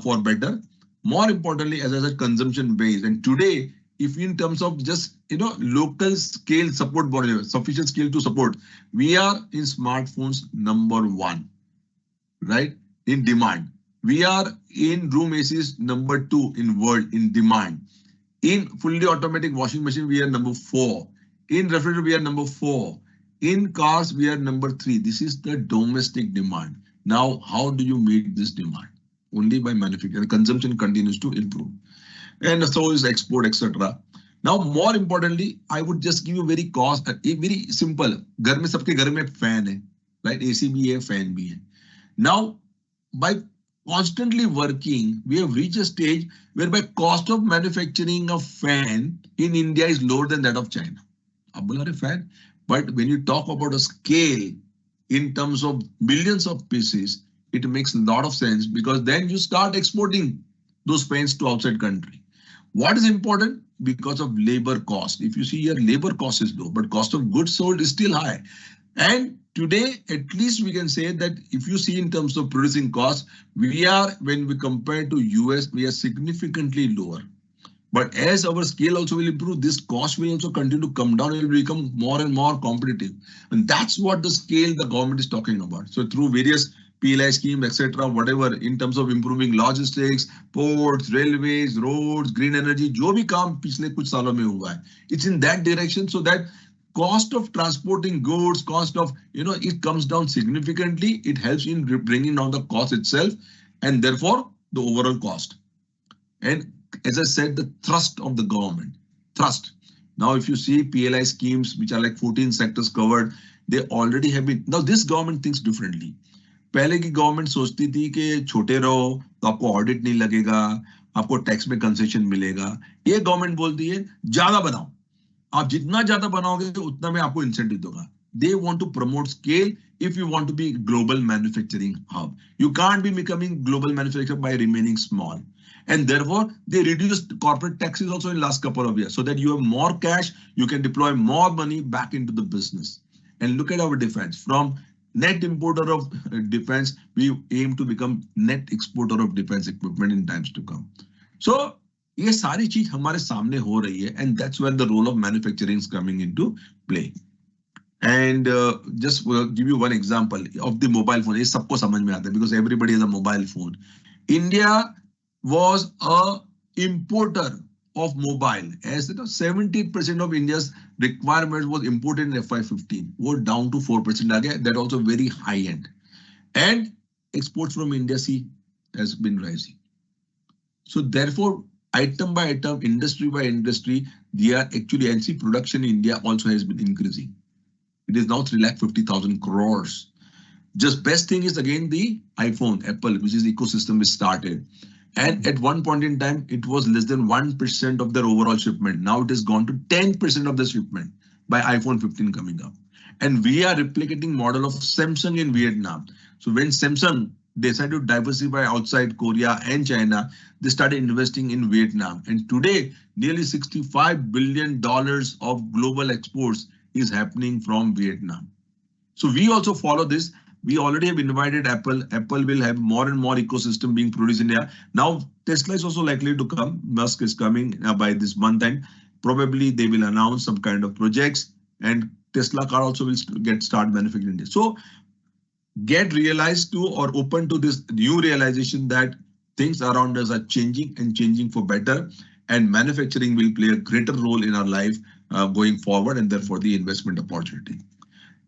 for better. More importantly, as I said, consumption based. And today, if in terms of just local scale support, sufficient scale to support, we are in smartphones #1, right? In demand. We are in room ACs #2 in world in demand. In fully automatic washing machine, we are #4. In refrigerator, we are #4. In cars, we are #3. This is the domestic demand. Now, how do you meet this demand? Only by manufacturing. Consumption continues to improve. And so is export, etc. Now, more importantly, I would just give you very simple. घर में सबके घर में fan है, right? AC भी है, fan भी है. Now, by constantly working, we have reached a stage whereby cost of manufacturing a fan in India is lower than that of China. Ab fan, but when you talk about a scale in terms of millions of pieces, it makes a lot of sense because then you start exporting those fans to outside country. What is important? Because of labor cost. If you see your labor cost is low, but cost of goods sold is still high. And today, at least we can say that if you see in terms of producing costs, when we compare to US, we are significantly lower. But as our scale also will improve, this cost will also continue to come down and will become more and more competitive. And that's what the scale the government is talking about. So through various PLI schemes, etc., whatever, in terms of improving logistics, ports, railways, roads, green energy, जो भी काम पिछले कुछ सालों में हुआ है, it's in that direction so that cost of transporting goods, cost of, it comes down significantly. It helps in bringing down the cost itself and therefore the overall cost. And as I said, the thrust of the government, thrust. Now, if you see PLI schemes, which are like 14 sectors covered, they already have been. Now, this government thinks differently. पहले की government सोचती थी कि छोटे रहो तो आपको audit नहीं लगेगा, आपको टैक्स में कंसेशन मिलेगा. ये गवर्नमेंट बोलती है ज्यादा बनाओ, आप जितना ज्यादा बनाओगे उतना में आपको इंसेंटिव दूंगा. They want to promote scale if you want to be global manufacturing hub. You can't be becoming global manufacturer by remaining small. And therefore, they reduced corporate taxes also in last couple of years so that you have more cash, you can deploy more money back into the business. And look at our defense. From net importer of defense, we aim to become net exporter of defense equipment in times to come. So, ये सारी चीज हमारे सामने हो रही है, and that's where the role of manufacturing is coming into play. And just give you one example of the mobile phone. ये सबको समझ में आता है because everybody has a mobile phone. India was a importer of mobile. As 70% of India's requirements was imported in FY15. वो down to 4% आ गया. That also very high end. And exports from India has been rising. So therefore, item by item, industry by industry, they are actually NC production in India also has been increasing. It is now 350,000 crores. Just best thing is again the iPhone, Apple, which is the ecosystem is started. And at one point in time, it was less than 1% of their overall shipment. Now it has gone to 10% of the shipment by iPhone 15 coming up. And we are replicating model of Samsung in Vietnam. So when Samsung decided to diversify outside Korea and China, they started investing in Vietnam. And today, nearly $65 billion of global exports is happening from Vietnam. So we also follow this. We already have invited Apple. Apple will have more and more ecosystem being produced in India. Now, Tesla is also likely to come. Musk is coming by this month end. Probably they will announce some kind of projects and Tesla car also will start manufacturing in India. So get realized to or open to this new realization that things around us are changing and changing for better, and manufacturing will play a greater role in our life going forward, and therefore the investment opportunity.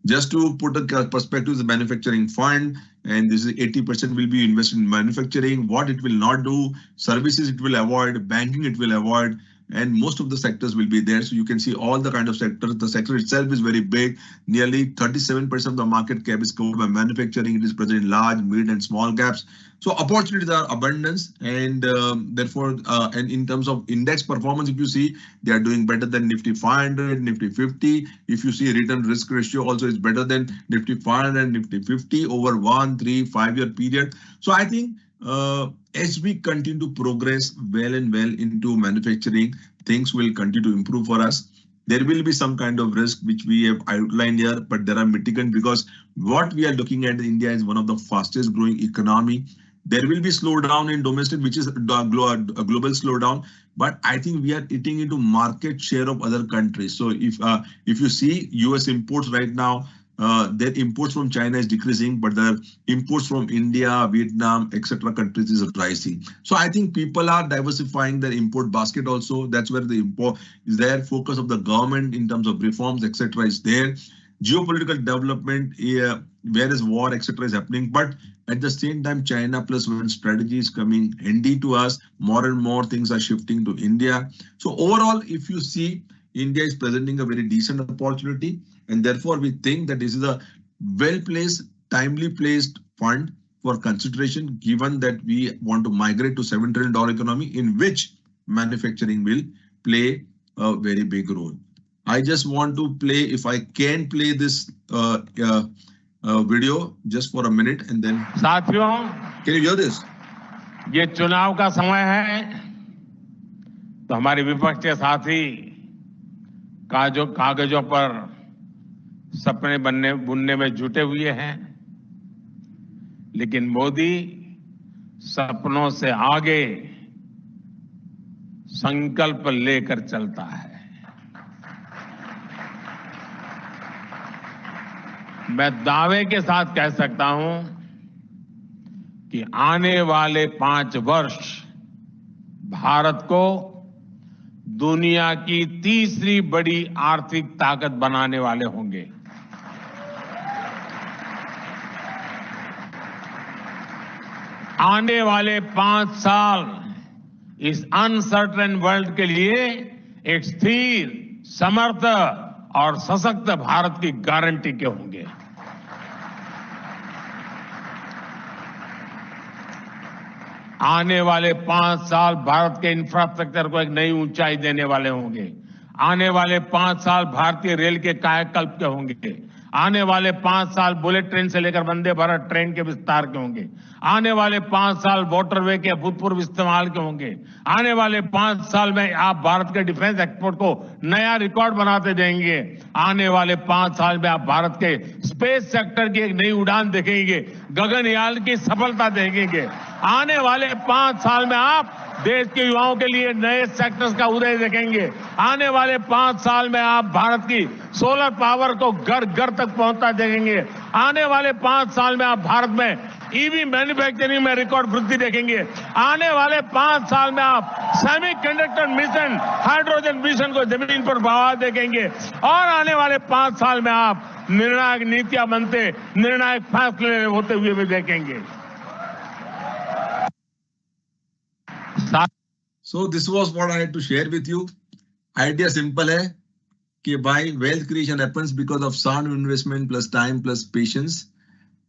Just to put a perspective, the manufacturing fund, and this is 80% will be invested in manufacturing. What it will not do, services it will avoid, banking it will avoid, and most of the sectors will be there. So you can see all the kind of sectors. The sector itself is very big. Nearly 37% of the market cap is covered by manufacturing. It is present in large, mid, and small caps. So opportunities are abundance, and therefore, and in terms of index performance, if you see, they are doing better than Nifty 500, Nifty 50. If you see return risk ratio also is better than Nifty 500 and Nifty 50 over 1, 3, 5-year period. So I think as we continue to progress well into manufacturing, things will continue to improve for us. There will be some kind of risk which we have outlined here, but there are mitigants because what we are looking at, India is one of the fastest growing economy. There will be slowdown in domestic, which is a global slowdown, but I think we are eating into market share of other countries. So if you see US imports right now, their imports from China is decreasing, but their imports from India, Vietnam, etc. countries is rising. So I think people are diversifying their import basket also. That's where the import is there. Focus of the government in terms of reforms, etc. is there. Geopolitical development, where is war, etc. is happening. But at the same time, China plus one strategy is coming handy to us. More and more things are shifting to India. So overall, if you see, India is presenting a very decent opportunity, and therefore we think that this is a well-placed, timely placed fund for consideration, given that we want to migrate to $7 trillion economy in which manufacturing will play a very big role. I just want to play, if I can play this video just for a minute, and then. साथियों, can you hear this? ये चुनाव का समय है, तो हमारे विपक्ष के साथी कागजों पर सपने बुनने में जुटे हुए हैं, लेकिन मोदी सपनों से आगे संकल्प लेकर चलता है। मैं दावे के साथ कह सकता हूं कि आने वाले 5 वर्ष भारत को दुनिया की तीसरी बड़ी आर्थिक ताकत बनाने वाले होंगे। आने वाले 5 साल इस अनसर्टेन वर्ल्ड के लिए एक स्थिर, समर्थ और सशक्त भारत की गारंटी के होंगे। आने वाले 5 साल भारत के इंफ्रास्ट्रक्चर को एक नई ऊंचाई देने वाले होंगे। आने वाले 5 साल भारतीय रेल के कायाकल्प के होंगे। आने वाले 5 साल बुलेट ट्रेन से लेकर वंदे भारत ट्रेन के विस्तार के होंगे। आने वाले 5 साल वाटरवे के अभूतपूर्व इस्तेमाल के होंगे। आने वाले 5 साल में आप भारत के डिफेंस एक्सपोर्ट को नया रिकॉर्ड बनाते देंगे। आने वाले 5 साल में आप भारत के स्पेस सेक्टर की एक नई उड़ान देखेंगे, गगनयान की सफलता देखेंगे। आने वाले 5 साल में आप देश के युवाओं के लिए नए सेक्टर्स का उदय देखेंगे। आने वाले 5 साल में आप भारत की सोलर पावर को घर घर तक पहुंचता देखेंगे। आने वाले 5 साल में आप भारत में ईवी मैन्युफैक्चरिंग में रिकॉर्ड वृद्धि देखेंगे। आने वाले 5 साल में आप सेमीकंडक्टर मिशन, हाइड्रोजन मिशन को जमीन पर बढ़ावा देखेंगे। और आने वाले 5 साल में आप निर्णायक नीतियां बनते, निर्णायक फैसले होते हुए भी देखेंगे। So this was what I had to share with you. Idea simple है कि भाई wealth creation happens because of sound investment plus time plus patience.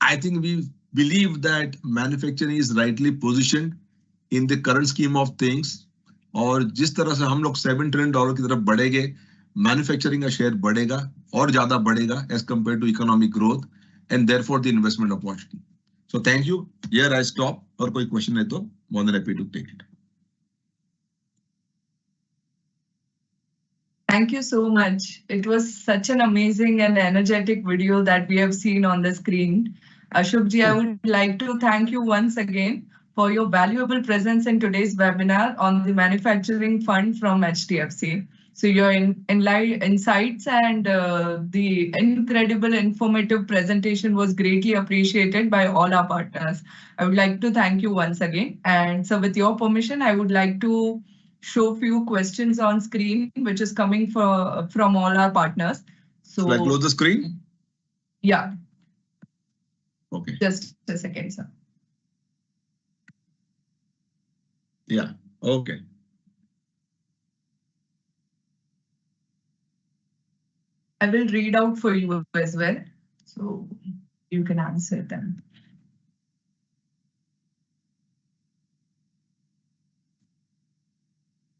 I think we believe that manufacturing is rightly positioned in the current scheme of things. और जिस तरह से हम लोग $7 trillion की तरफ बढ़ेंगे, मैन्युफैक्चरिंग का शेयर बढ़ेगा और ज्यादा बढ़ेगा as compared to economic growth, and therefore the investment opportunity. So thank you. Here I stop. और कोई question है तो more than happy to take it. Thank you so much. It was such an amazing and energetic video that we have seen on the screen. Ashok ji, I would like to thank you once again for your valuable presence in today's webinar on the manufacturing fund from HDFC. So your insights and the incredible informative presentation was greatly appreciated by all our partners. I would like to thank you once again. And so with your permission, I would like to show few questions on screen, which is coming from all our partners. So should I close the screen? Yeah. Okay. Just a second, sir. Yeah. Okay. I will read out for you as well, so you can answer them.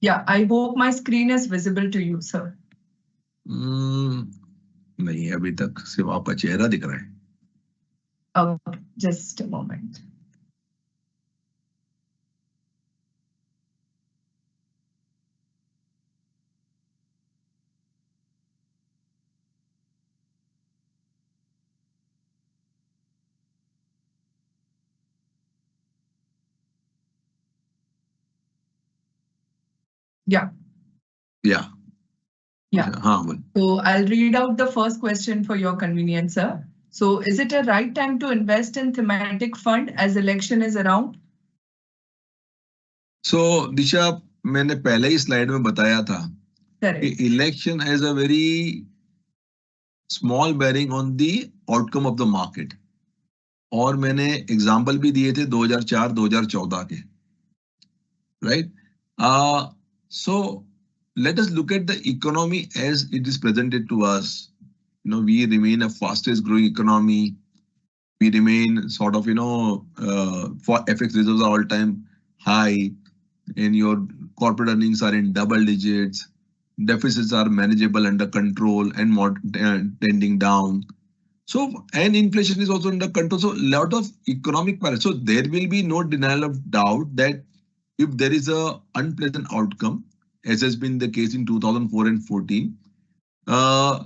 Yeah, I hope my screen is visible to you, sir. नहीं, अभी तक सिर्फ आपका चेहरा दिख रहा है. Okay, just a moment. Yeah. Yeah. Yeah. हाँ. So I'll read out the first question for your convenience, sir. So is it a right time to invest in thematic fund as election is around? So दिशा, मैंने पहले ही slide में बताया था कि Correct. election has a very small bearing on the outcome of the market. और मैंने example भी दिए थे 2004-2014 के, right? So let us look at the economy as it is presented to us. You know, we remain a fastest growing economy. We remain sort of, for FX reserves are all time high, and your corporate earnings are in double digits. Deficits are manageable, under control, and more tending down. So, and inflation is also under control. So, lot of economic parameters. So, there will be no denial of doubt that if there is a unpleasant outcome, as has been the case in 2004 and 14, uh,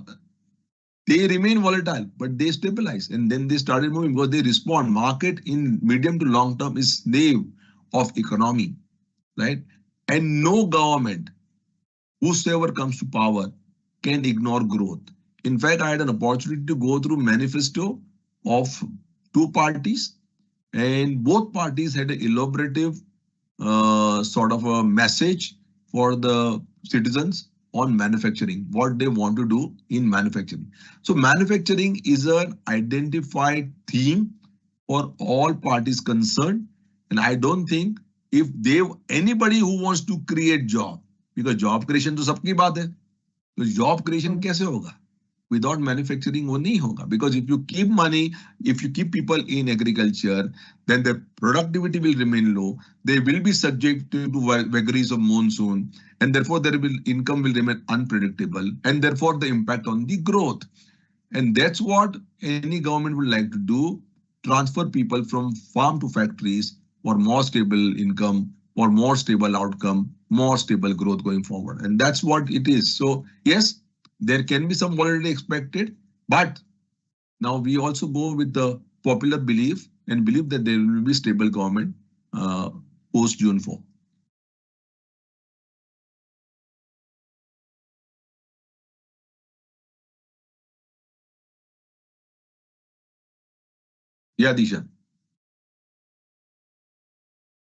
they remain volatile, but they stabilize, and then they started moving because they respond. Market in medium to long term is slave of economy, right? And no government, whosoever comes to power, can ignore growth. In fact, I had an opportunity to go through manifesto of two parties, and both parties had an elaborative sort of a message for the citizens on manufacturing, what they want to do in manufacturing. So manufacturing is an identified theme for all parties concerned. And I don't think if they, anybody who wants to create job, because job creation तो सबकी बात है, तो job creation कैसे होगा? Without manufacturing वो नहीं होगा, because if you keep money, if you keep people in agriculture, then the productivity will remain low. They will be subject to vagaries of monsoon, and therefore their income will remain unpredictable, and therefore the impact on the growth. And that's what any government would like to do: transfer people from farm to factories for more stable income, for more stable outcome, more stable growth going forward. And that's what it is. So yes, there can be some volatility expected, but now we also go with the popular belief and believe that there will be stable government post June 4. Yeah, Disha.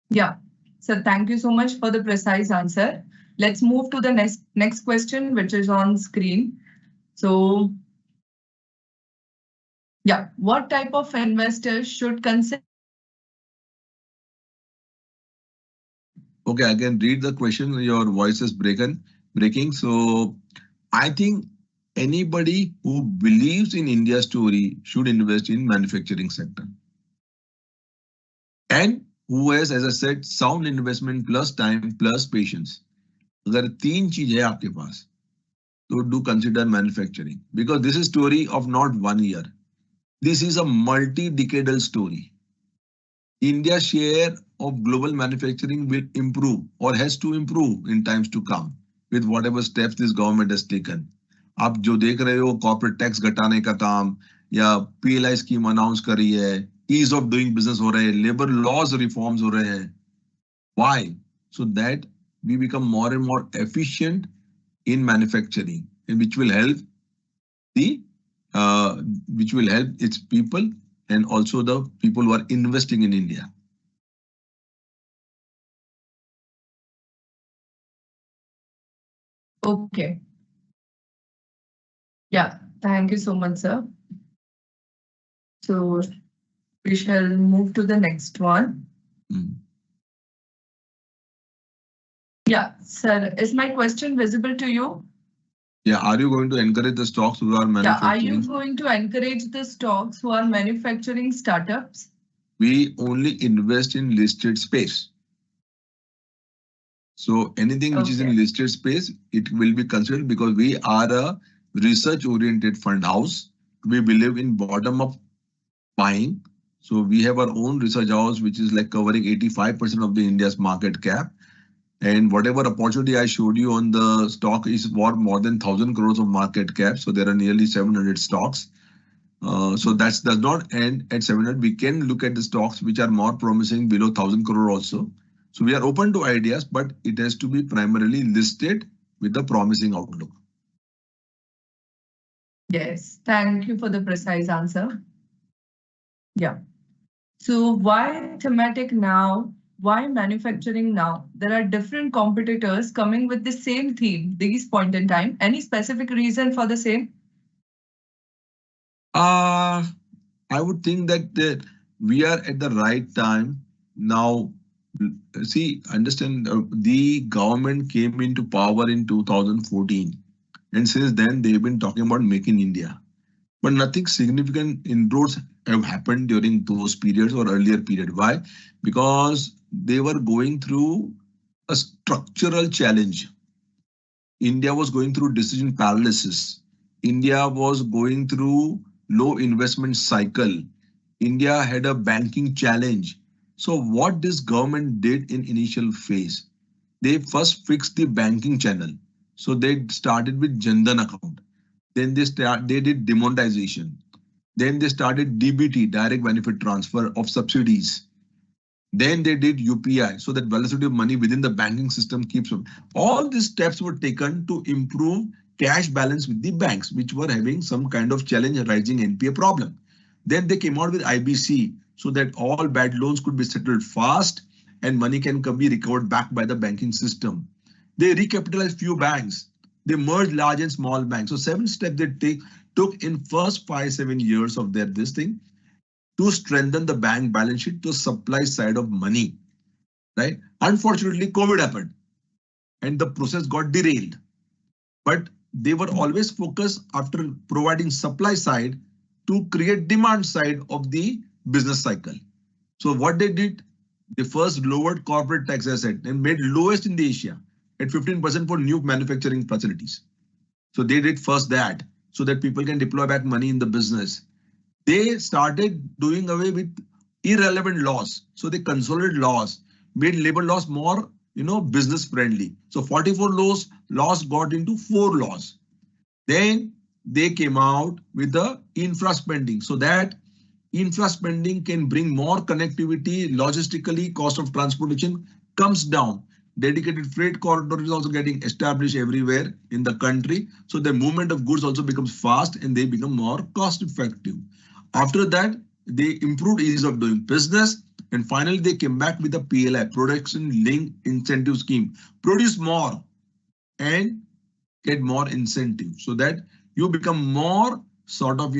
Yeah. So thank you so much for the precise answer. Let's move to the next question, which is on screen. So yeah, what type of investors should consider? Okay, I can read the question. Your voice is breaking. So I think anybody who believes in India's story should invest in manufacturing sector. And who has, as I said, sound investment plus time plus patience. अगर तीन चीज है आपके पास, तो do consider manufacturing, because this is story of not 1 year. This is a multi-decadal story. India's share of global manufacturing will improve or has to improve in times to come with whatever steps this government has taken. आप जो देख रहे हो corporate tax घटाने का काम या PLI scheme announce कर रही है, ईज ऑफ डूइंग बिजनेस हो रहे हैं, लेबर लॉज रिफॉर्म्स हो रहे हैं. Why? So that we become more and more efficient in manufacturing, and which will help the which will help its people and also the people who are investing in India. Okay. Yeah, thank you so much, sir. So we shall move to the next one. Yeah, sir, is my question visible to you? Yeah, are you going to encourage the stocks who are manufacturing? Yeah, are you going to encourage the stocks who are manufacturing startups? We only invest in listed space. So anything which is in listed space, it will be considered because we are a research-oriented fund house. We believe in bottom-up buying. So we have our own research house, which is like covering 85% of the India's market cap. And whatever opportunity I showed you on the stock is worth more than 1,000 crores of market cap. So there are nearly 700 stocks. So that does not end at 700. We can look at the stocks which are more promising below 1,000 crore also. So we are open to ideas, but it has to be primarily listed with the promising outlook. Yes, thank you for the precise answer. Yeah. So why thematic now? Why manufacturing now? There are different competitors coming with the same theme, this point in time. Any specific reason for the same? I would think that we are at the right time now. See, understand the government came into power in 2014, and since then they've been talking about Make in India. But nothing significant inroads have happened during those periods or earlier period. Why? Because they were going through a structural challenge. India was going through decision paralysis. India was going through low investment cycle. India had a banking challenge. So what this government did in initial phase, they first fixed the banking channel. So they started with Jan Dhan account. Then they did demonetization. Then they started DBT, direct benefit transfer of subsidies. Then they did UPI, so that velocity of money within the banking system keeps up. All these steps were taken to improve cash balance with the banks, which were having some kind of challenge, rising NPA problem. Then they came out with IBC, so that all bad loans could be settled fast and money can be recovered back by the banking system. They recapitalized few banks. They merged large and small banks. So 7 steps they took in first 5-7 years of this thing to strengthen the bank balance sheet to supply side of money, right? Unfortunately, COVID happened and the process got derailed. But they were always focused after providing supply side to create demand side of the business cycle. So what they did, they first lowered corporate tax asset and made lowest in the Asia at 15% for new manufacturing facilities. So they did first that so that people can deploy back money in the business. They started doing away with irrelevant laws. So they consolidated laws, made labor laws more, business friendly. So 44 laws got into 4 laws. Then they came out with the infra spending so that infra spending can bring more connectivity, logistically, cost of transportation comes down. Dedicated freight corridor is also getting established everywhere in the country. So the movement of goods also becomes fast and they become more cost effective. After that, they improved ease of doing business. And finally, they came back with a PLI, Production Linked Incentive Scheme. Produce more and get more incentive so that you become more sort of,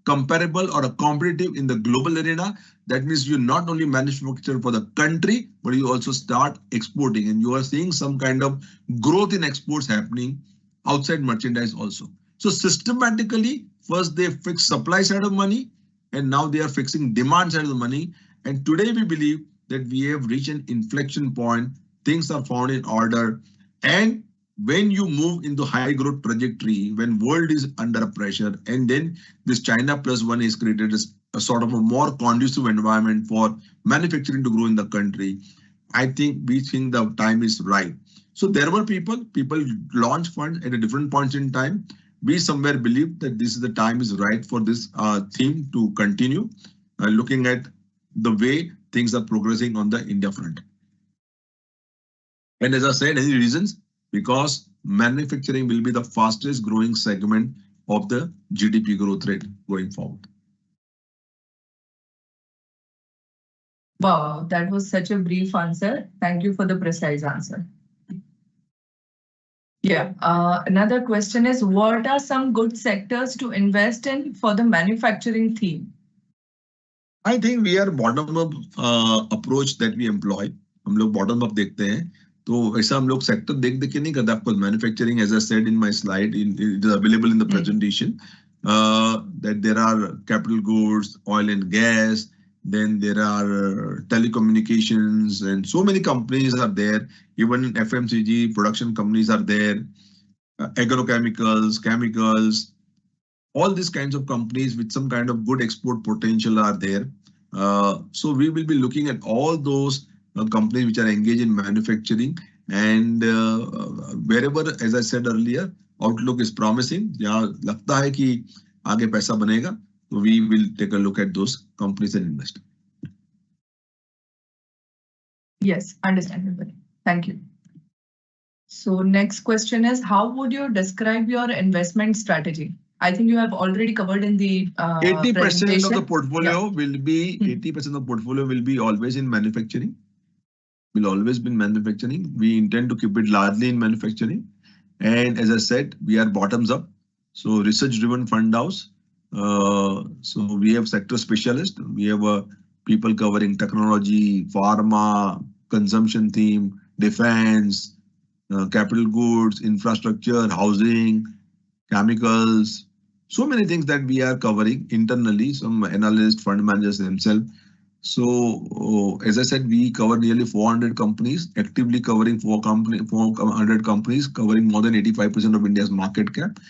comparable or a competitive in the global arena. That means you not only manufacture for the country, but you also start exporting and you are seeing some kind of growth in exports happening outside merchandise also. So systematically, first they fix supply side of money and now they are fixing demand side of the money. And today we believe that we have reached an inflection point. Things are found in order. And when you move into high growth trajectory, when world is under pressure, and then this China plus one is created as a sort of a more conducive environment for manufacturing to grow in the country, I think we think the time is right. So there were people launch funds at a different points in time. We somewhere believe that this is the time is right for this theme to continue, looking at the way things are progressing on the India front. And as I said, any reasons? Because manufacturing will be the fastest growing segment of the GDP growth rate going forward. Wow, that was such a brief answer. Thank you for the precise answer. Yeah, another question is, what are some good sectors to invest in for the manufacturing theme? I think we are bottom up approach that we employ. हम लोग bottom up देखते हैं, तो ऐसा हम लोग sector देख के नहीं करते. आपको manufacturing, as I said in my slide, it is available in the presentation, that there are capital goods, oil and gas, then there are telecommunications, and so many companies are there. Even FMCG production companies are there, agrochemicals, chemicals. All these kinds of companies with some kind of good export potential are there. So we will be looking at all those companies which are engaged in manufacturing, and wherever, as I said earlier, outlook is promising, जहाँ लगता है कि आगे पैसा बनेगा, so we will take a look at those companies and invest. Yes, understandable. Thank you. So next question is, how would you describe your investment strategy? I think you have already covered in the 80% of the portfolio will be 80% of the portfolio will be always in manufacturing. Will always be in manufacturing. We intend to keep it largely in manufacturing. And as I said, we are bottoms up. So research-driven fund house. So we have sector specialists. We have people covering technology, pharma, consumption theme, defense, capital goods, infrastructure, housing, chemicals, so many things that we are covering internally, some analysts, fund managers themselves. So as I said, we cover nearly 400 companies, actively covering 400 companies, covering more than 85% of India's market cap.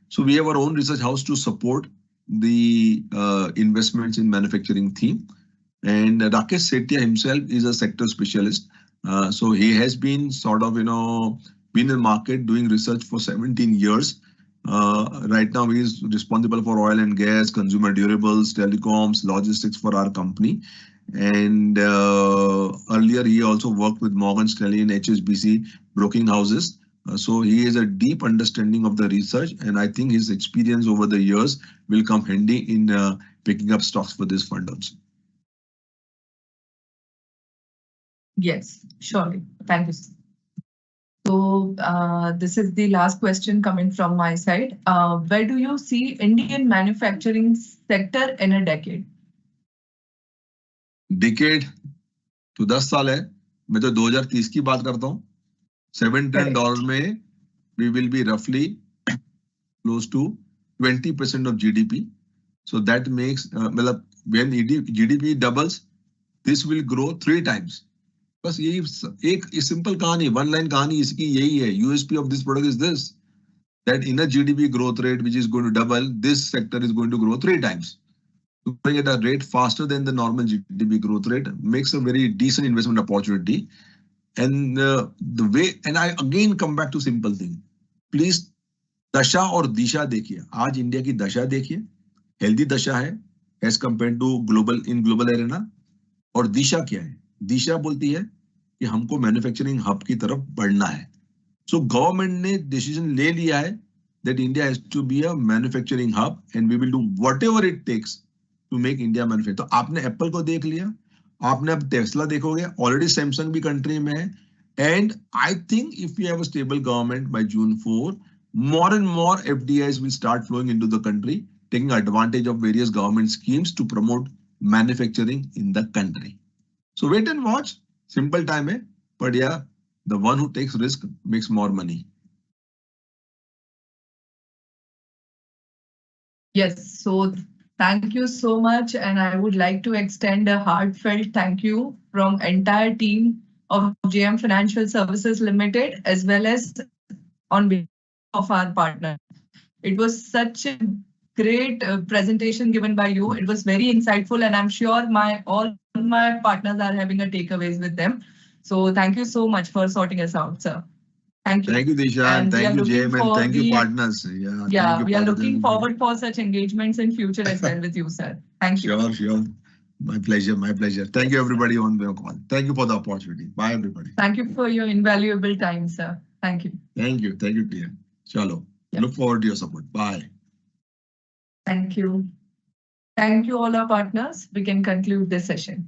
So we have our own research house to support the investments in manufacturing theme. And Rakesh Setia himself is a sector specialist. So he has been sort of, been in the market doing research for 17 years. Right now, he is responsible for oil and gas, consumer durables, telecoms, logistics for our company. And earlier, he also worked with Morgan Stanley and HSBC broking houses. So he has a deep understanding of the research, and I think his experience over the years will come handy in picking up stocks for this fund also. Yes, surely. Thank you. So this is the last question coming from my side. Where do you see Indian manufacturing sector in a decade? Decade तो 10 साल है. मैं तो 2030 की बात करता हूँ. $7 trillion में we will be roughly close to 20% of GDP. So that makes when GDP doubles, this will grow 3 times. बस यही एक सिंपल कहानी, वन लाइन कहानी इसकी यही है. USP of this product is this, that in a GDP growth rate which is going to double, this sector is going to grow 3 times. To bring it at a rate faster than the normal GDP growth rate makes a very decent investment opportunity. And the way, and I again come back to simple thing. Please, दशा और दिशा देखिए. आज India की दशा देखिए, healthy दशा है as compared to global arena. और दिशा क्या है? दिशा बोलती है कि हमको मैन्युफैक्चरिंग हब की तरफ बढ़ना है. सो गवर्नमेंट ने डिसीजन ले लिया है that India has to be a manufacturing hub and we will do whatever it takes to make India manufacture. तो आपने एप्पल को देख लिया, आपने अब टेस्ला देखोगे, ऑलरेडी सैमसंग भी कंट्री में है. And I think if we have a stable government by June 4, more and more FDIs will start flowing into the country, taking advantage of various government schemes to promote manufacturing in the country. So wait and watch. Simple time hai, but yeah, the one who takes risk makes more money. Yes, so thank you so much, and I would like to extend a heartfelt thank you from entire team of JM Financial Services Limited, as well as on behalf of our partner. It was such a great presentation given by you. It was very insightful, and I'm sure all my partners are having a takeaways with them. So thank you so much for sorting us out, sir. Thank you. Thank you, Disha, and thank you, JM, and thank you, partners. Yeah, we are looking forward for such engagements in future as well with you, sir. Thank you. Sure. My pleasure, my pleasure. Thank you, everybody on the call. Thank you for the opportunity. Bye, everybody. Thank you for your invaluable time, sir. Thank you. Thank you, dear. Chalo. Yeah. Look forward to your support. Bye. Thank you. Thank you, all our partners. We can conclude this session.